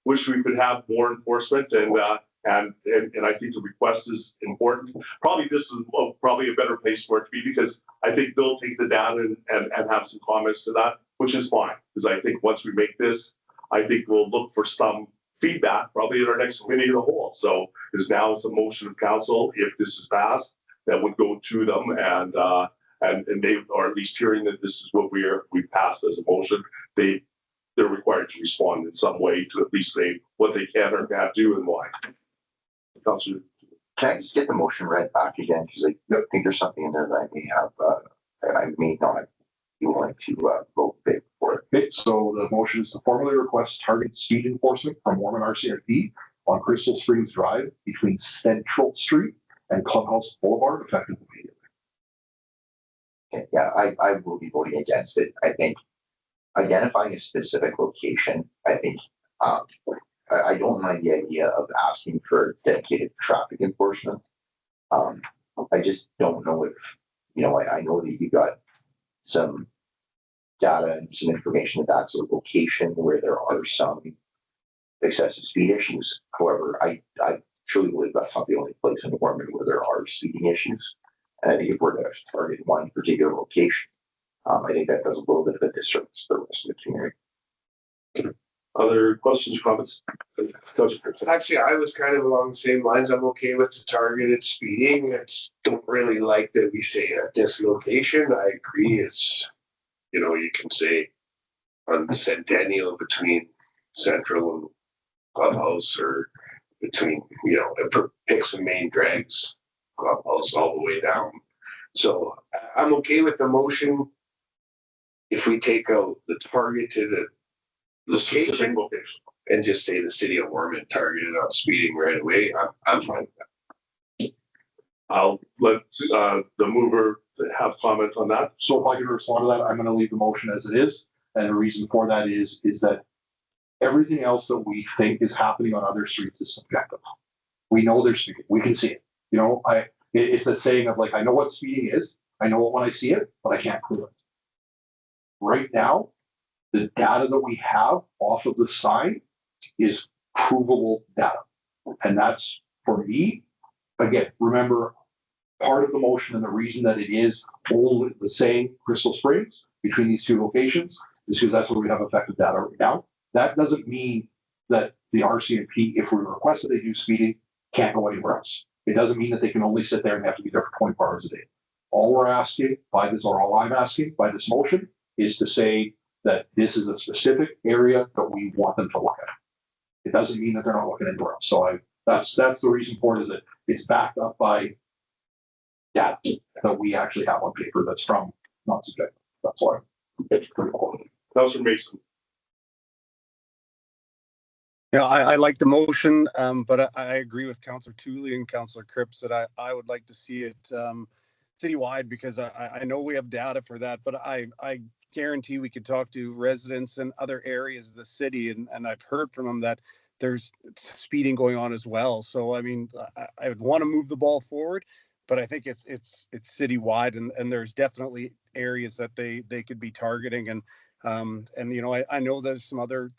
wish we could have more enforcement, and I think the request is important. Probably this is probably a better place for it to be, because I think they'll take the data and have some comments to that, which is fine. Because I think once we make this, I think we'll look for some feedback probably in our next committee of the whole. So because now it's a motion of council, if this is passed, that would go to them, and they are at least hearing that this is what we passed as a motion. They're required to respond in some way to at least say what they can or can't do and why. Councillor. Can I just get the motion read back again? Because I think there's something in there that I may have, that I may not be willing to vote for it. Okay, so the motion is to formally request target speed enforcement from Warman RCMP on Crystal Springs Drive between Central Street and Clubhouse Boulevard, effective immediately. Okay, yeah, I will be voting against it. I think identifying a specific location, I think, I don't mind the idea of asking for dedicated traffic enforcement. I just don't know if, I know that you got some data and some information that that's a location where there are some excessive speed issues. However, I truly believe that's not the only place in the Warman where there are speeding issues. And I think if we're going to target one particular location, I think that does a little bit of a disservice to the rest of the community. Other questions, comments? Actually, I was kind of along the same lines. I'm okay with the targeted speeding. I just don't really like that we say at this location. I agree. It's, you can say on the Centennial between Central and Clubhouse, or between, pick some main drags, Clubhouse all the way down. So I'm okay with the motion if we take out the targeted Location and just say the city of Warman targeted on speeding right away. I'm fine with that. I'll let the mover have comment on that? So if I can respond to that, I'm gonna leave the motion as it is. And the reason for that is that everything else that we think is happening on other streets is subjective. We know there's speeding, we can see it. You know, it's the saying of like, I know what speeding is, I know it when I see it, but I can't prove it. Right now, the data that we have off of the sign is provable data. And that's, for me, again, remember, part of the motion and the reason that it is only the same Crystal Springs between these two locations is because that's where we have effective data right now. That doesn't mean that the RCMP, if we request that they do speeding, can't go anywhere else. It doesn't mean that they can only sit there and have to be there for 24 hours a day. All we're asking by this, or all I'm asking by this motion, is to say that this is a specific area that we want them to look at. It doesn't mean that they're not looking anywhere else. So that's the reason for it, is that it's backed up by data that we actually have on paper that's from not subjective. That's why it's pretty cool. Councillor Mason. Yeah, I like the motion, but I agree with Councillor Tooley and Councillor Cripps that I would like to see it citywide, because I know we have data for that, but I guarantee we could talk to residents in other areas of the city, and I've heard from them that there's speeding going on as well. So I mean, I would want to move the ball forward, but I think it's citywide, and there's definitely areas that they could be targeting. And you know, I know there's some other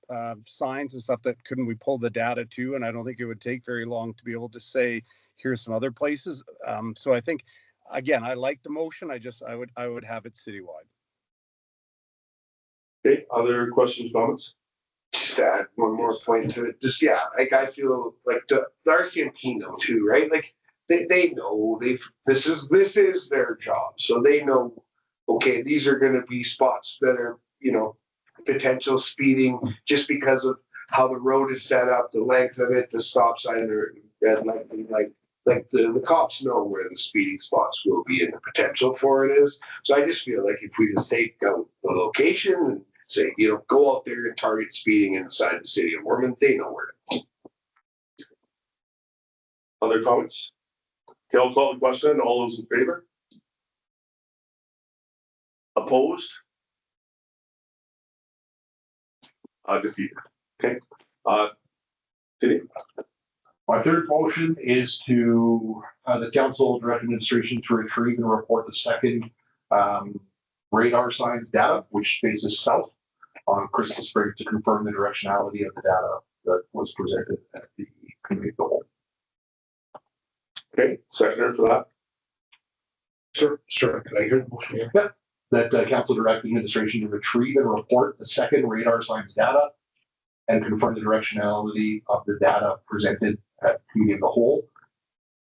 signs and stuff that couldn't we pull the data to, and I don't think it would take very long to be able to say here's some other places. So I think, again, I like the motion. I would have it citywide. Okay, other questions, comments? Just to add one more point to it. Just, yeah, like I feel like the RCMP know too, right? Like they know this is their job. So they know, okay, these are gonna be spots that are, you know, potential speeding just because of how the road is set up, the length of it, the stop sign, or red light, like the cops know where the speeding spots will be and the potential for it is. So I just feel like if we just take out the location and say, you know, go out there and target speeding inside the city of Warman, they know where to go. Other comments? Okay, I'll call the question. All those in favor? Opposed? Defeated. Okay. Vinny? My third motion is to the council direct administration to retrieve and report the second radar signs data, which faces south on Crystal Springs, to confirm the directionality of the data that was presented at the committee of the whole. Okay, seconder for that. Sure. Can I hear the motion here? Yeah. That council direct administration to retrieve and report the second radar signs data and confirm the directionality of the data presented at committee of the whole.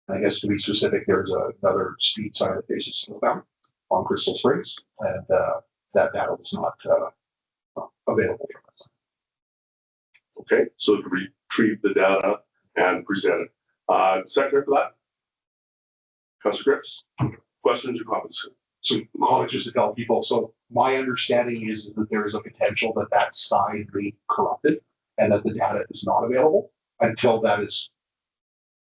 And I guess to be specific, there's another speed sign that faces southbound on Crystal Springs, and that data was not available from us. Okay, so to retrieve the data and present it. Seconder for that. Councillor Cripps, questions or comments? So just to tell people, so my understanding is that there is a potential that sign be corrupted and that the data is not available until that is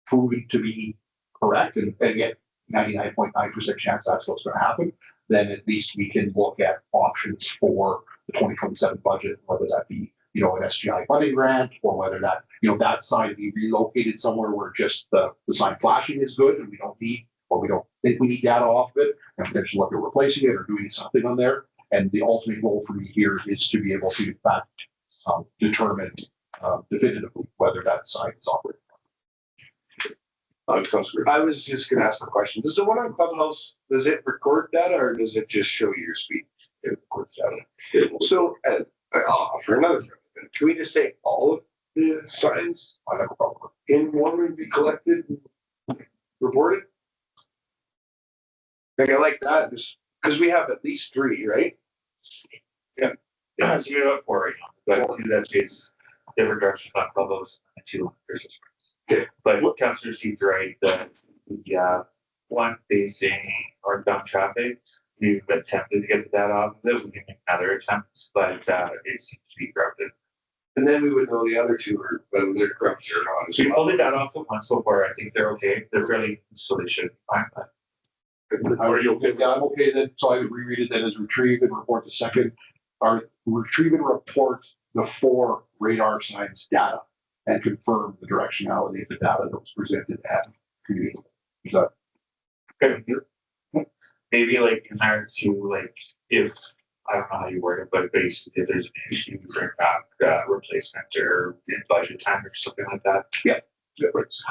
proven to be correct. And again, 99.9% chance that's what's going to happen. Then at least we can look at options for the 2027 budget, whether that be, you know, an SGI funding grant, or whether that, you know, that sign be relocated somewhere where just the sign flashing is good and we don't need, or we don't think we need data off of it, and potentially look at replacing it or doing something on there. And the ultimate goal for me here is to be able to, in fact, determine definitively whether that sign is operating. I was just gonna ask a question. Does the one on Clubhouse, does it record data or does it just show you your speed? It records data. So I'll offer another thing. Can we just say all of the signs in one would be collected and reported? Like I like that, just because we have at least 3, right? Yeah, so we have 4 right now, but that is different direction on Clubhouse and 2 on Crystal Springs. Okay. But what Councillor Steve's right, the one facing northbound traffic, we've attempted to get the data off of it. We can make another attempt, but it seems to be corrupted. And then we would know the other 2 are whether they're corrupted or not. So we pulled the data off the one so far. I think they're okay. They're fairly, so they should be fine. Are you okay with Yeah, that? I'm okay then, so I would reread it then as retrieve and report the second, or retrieve and report the 4 radar signs data and confirm the directionality of the data that was presented at community. Is that Maybe like in there to like, if, I don't know how you word it, but basically if there's an issue, bring back replacement or in budget time or something like that.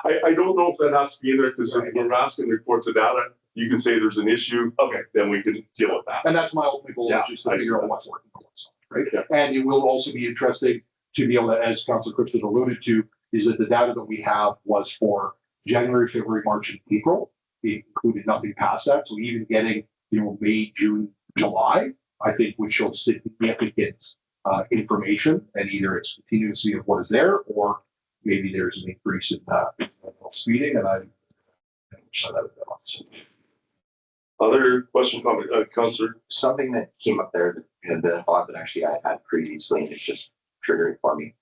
I don't know if that has to be in there, because if we're asking reports of data, you can say there's an issue, okay, then we can deal with that. And that's my ultimate goal, Yeah, is just to I figure see out what's working, right? And it will also be interesting to be able to, as Councilor Cripps has alluded to, is that the data that we have was for January, February, March, and April. It included nothing past that. So even getting, May, June, July, I think would show significant information, and either it's continuity of what is there, or maybe there's an increase in speeding, and I wish that would be honest. Other question, comment, Councillor? Something that came up there that had been a thought that actually I had previously, and it's just triggering for me,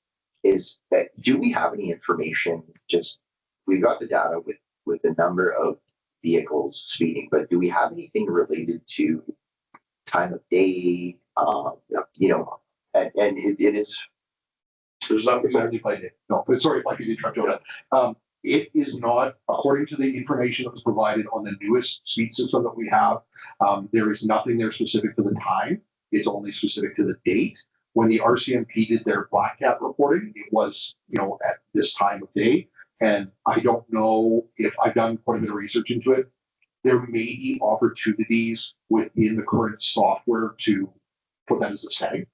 is that do we have any information, just, we've got the data with the number of vehicles speeding, but do we have anything related to time of day, and it is. There's nothing there. No, but sorry if I could interrupt you on that. It is not, according to the information that was provided on the newest speed system that we have, there is nothing there specific to the time. It's only specific to the date. When the RCMP did their Black Cat reporting, it was, at this time of day. And I don't know if I've done quite a bit of research into it. There may be opportunities within the current software to put that as a setting.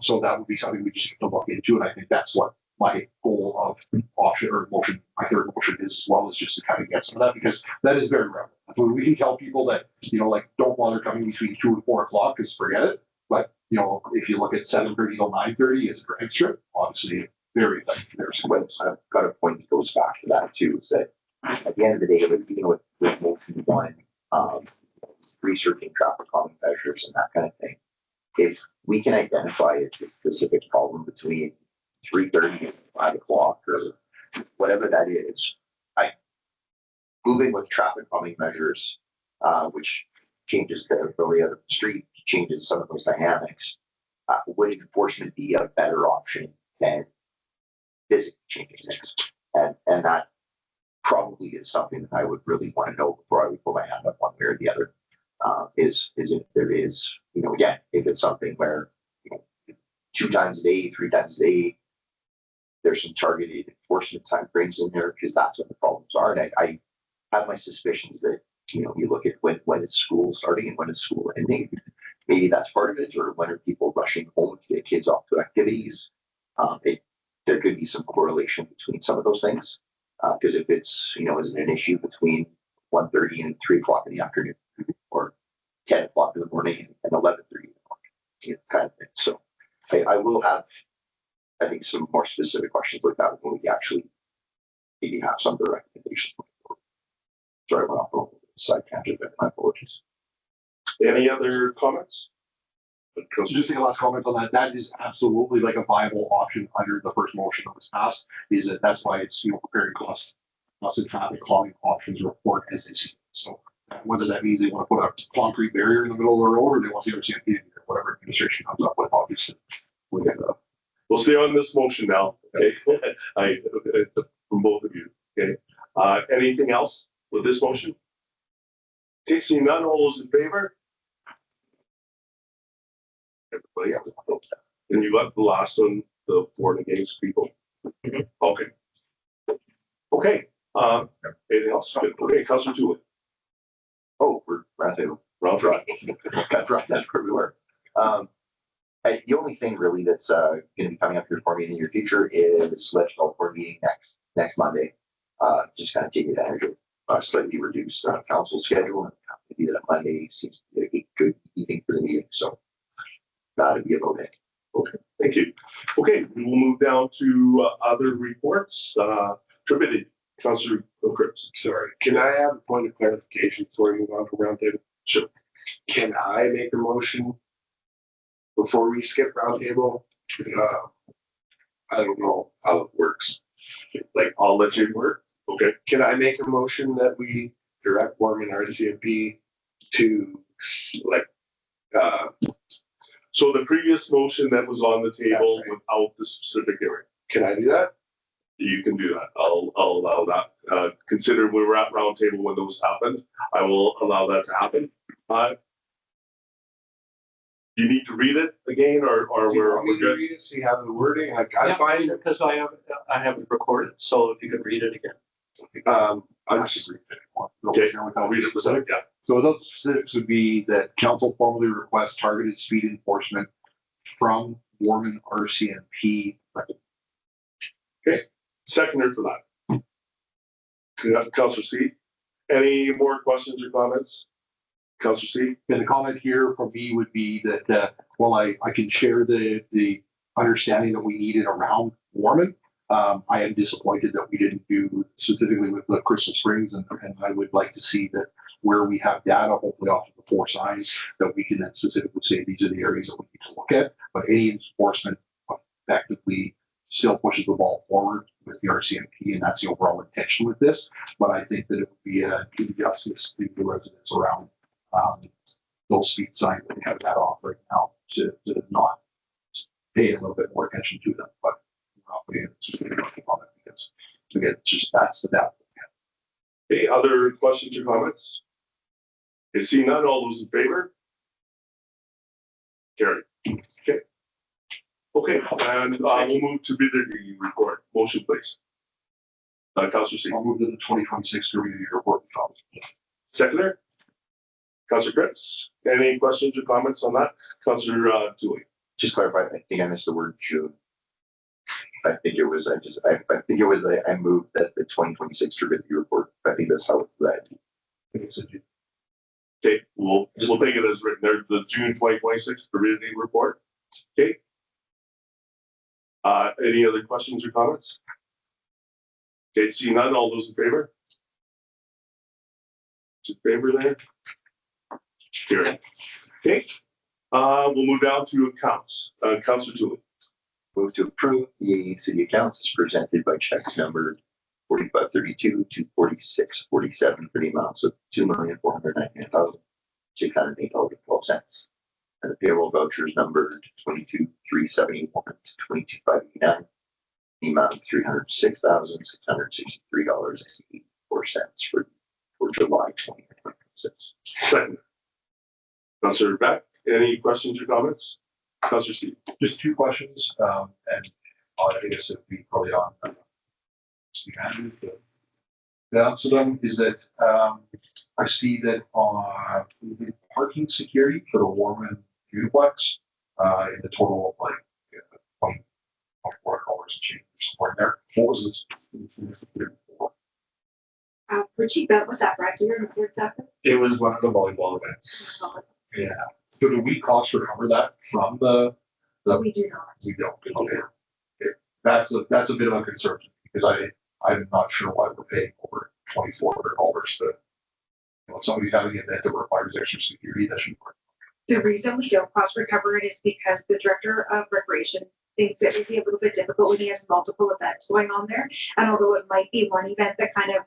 So that would be something we just have to look into. And I think that's what my goal of option or motion, my third motion is, as well, as just to kind of get some of that, because that is very relevant. When we can tell people that, don't bother coming between 2 and 4 o'clock, because forget it. But, if you look at 7:30 till 9:30 as a drag strip, obviously very effective there. Well, I've got a point that goes back to that too, is that at the end of the day, with motion one, researching traffic calming measures and that kind of thing, if we can identify a specific problem between 3:30 and 5 o'clock or whatever that is, moving with traffic calming measures, which changes the layout of the street, changes some of those dynamics, would enforcement be a better option than physically changing things? And that probably is something that I would really want to know before I would put my hand up one way or the other. Is if there is, again, if it's something where, 2 times a day, 3 times a day, there's some targeted enforcement time frames in there, because that's what the problems are. And I have my suspicions that, you look at when it's school starting and when it's school ending, maybe that's part of it, or when are people rushing home to get kids off to activities. There could be some correlation between some of those things. Because if it's, isn't an issue between 1:30 and 3 o'clock in the afternoon, or 10 o'clock in the morning and 11:30 in the morning, kind of thing. So I will have, I think, some more specific questions like that when we actually maybe have some of the recommendations. Sorry, I went off on a side tangent, but my apologies. Any other comments? So just a last comment on that. That is absolutely like a viable option under the first motion that was passed. Is that's why it's preparing cost and traffic calming options report as they see. So whether that means they want to put a concrete barrier in the middle of the road, or they want the RCMP, whatever administration comes up with, obviously. We'll stay on this motion now. Okay, from both of you. Okay. Anything else with this motion? Seeing none, all those in favor? Everybody else. And you got the last one, the for and against people. Okay. Okay. Anything else? Okay, Councilor Tully. Oh, we're round table. Round right. That's where we were. The only thing really that's going to be coming up here for me in the near future is legislative board meeting next Monday. Just kind of take advantage of a slightly reduced council schedule, and maybe that Monday seems to be a good evening for the meeting. So that'll be about it. Okay, thank you. Okay, we will move down to other reports. Tributed, Councilor Cripps. Sorry, can I have a point of clarification before we move on to roundtable? Sure. Can I make a motion before we skip roundtable? I don't know how it works. Like, I'll let you work. Okay. Can I make a motion that we direct Warman RCMP to like, So the previous motion that was on the table That's right. without the specific area, can I do that? you can do that. I'll allow that. Consider we were at roundtable when those happened. I will allow that to happen. You need to read it again, or Do you we're want me to good? read it, so you have the wording? Like, I'm fine. Because I have it recorded, so if you could read it again. I just agree. Okay, I'll read it. Yeah. So those specifics would be that council formally requests targeted speed enforcement from Warman RCMP. Seconder for that. Councillor C. Any more questions or comments? Councillor C. And the comment here from me would be that, while I can share the understanding that we needed around Warman, I am disappointed that we didn't do specifically with the Crystal Springs, and I would like to see that where we have data, hopefully off of the 4 signs, that we can then specifically say these are the areas that we need to look at. But any enforcement effectively still pushes the ball forward with the RCMP, and that's the overall intention with this. But I think that it would be an injustice to the residents around those speed signs that we have that off right now to not pay a little bit more attention to them. But we're not paying attention on it because again, it's just that's the depth. Any other questions or comments? Is seeing none, all those in favor? Carry. Okay. Okay, and we'll move to bidder report. Motion, please. Councillor C. I'll move to the 2026 community report. Seconder? Councillor Cripps, any questions or comments on that? Councillor Dooley. Just clarify, I think I missed the word June. I think it was, I think it was, I moved that the 2026 review report. I think that's how it's read. Okay, we'll take it as written there, the June 2026 community report. Okay. Any other questions or comments? Okay, see none, all those in favor? In favor there? Carry. Okay, we'll move down to accounts. Councillor Dooley. Move to approve the city accounts as presented by checks numbered 4532 to 4647 for the amounts of $2,499,608.12. And the payroll vouchers numbered 22,371 to 22,589. The amount of $306,663.84 for July 2026. Second. Councillor Beck, any questions or comments? Councillor Steve. Just 2 questions, and I guess it'd be probably on. The answer to them is that I see that on parking security for the Warman duplex, in the total of like $24 change somewhere in there. What was this? Richie, that was that, right? Do you remember exactly? It was one of the volleyball events. Yeah. So do we cost recover that from the? We do not. We don't. Okay. That's a bit of a concern because I'm not sure why we're paying over $2,400 to, if somebody's having an event that requires extra security, that should work. The reason we don't cost recover it is because the director of recreation thinks it would be a little bit difficult when he has multiple events going on there. And although it might be one event that kind of,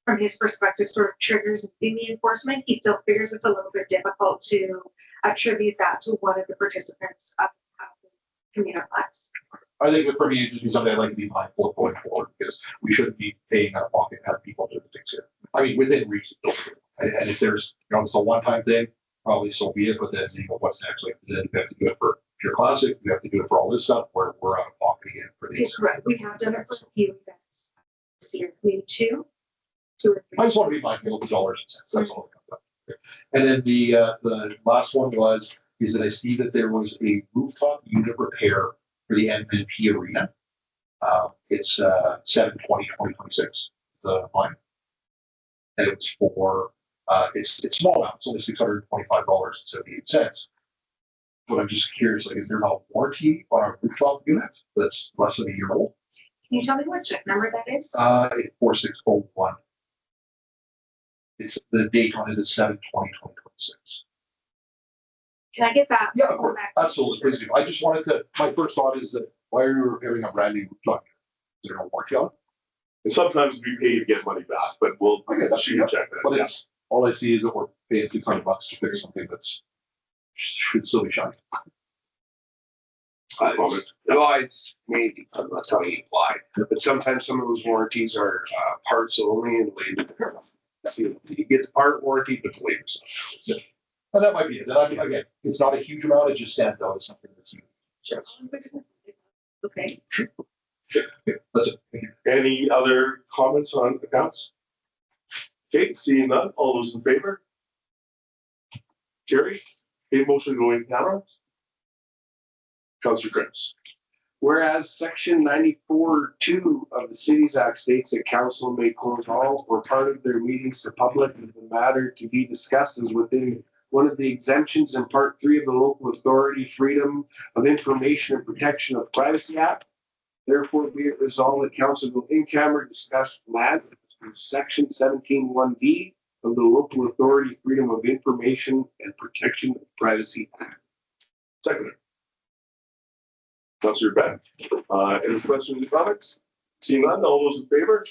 from his perspective, sort of triggers the enforcement, he still figures it's a little bit difficult to attribute that to one of the participants of the community class. I think for me, it just be something I'd like to be mindful of going forward because we shouldn't be paying out of pocket to have people do the things here. I mean, within reason. And if there's, it's a one-time thing, probably so be it. But then, what's next? Like, then we have to do it for Pure Classic. We have to do it for all this stuff where we're out of pocket again for these. That's correct. We have done it for a few events this year, maybe two or three. I just want to be mindful of the dollars and cents. That's all. And then the last one is that I see that there was a rooftop unit repair for the NMP arena. It's 7/20/2026. The line, and it was for it's small now. It's only $625.78. But I'm just curious, like, is there not warranty on our rooftop unit that's less than a year old? Can you tell me what check number that is? 4601. It's the date on it is 7/20/2026. Can I get that? Yeah, of course. Absolutely, please do. I just wanted to, my first thought is that why are you repairing a brand new truck? Is there no warranty on it? And sometimes we pay to get money back, but we'll Okay, that's shoot check that. But Yeah. it's all I see is that we're paying $600 to fix something that's should still be shiny. Well, it's maybe, I'm not telling you why, but sometimes some of those warranties are parts only and labor. So you get the part warranty, but the labor's not. And that might be it. And I mean, again, it's not a huge amount. It just stands out as something that's huge. Okay. That's it. Thank you. Any other comments on accounts? Okay, seeing none, all those in favor? Carrie, a motion going camera? Councillor Grimes. Whereas section 94(2) of the Cities Act states that council may close all or part of their meetings to public if the matter to be discussed is within one of the exemptions in part 3 of the Local Authority Freedom of Information and Protection of Privacy Act. Therefore, be it resolved that council will in camera discuss matters in section 17(1)(b) of the Local Authority Freedom of Information and Protection of Privacy Act. Second. Councillor Ben. Any questions or comments? Seeing none, all those in favor?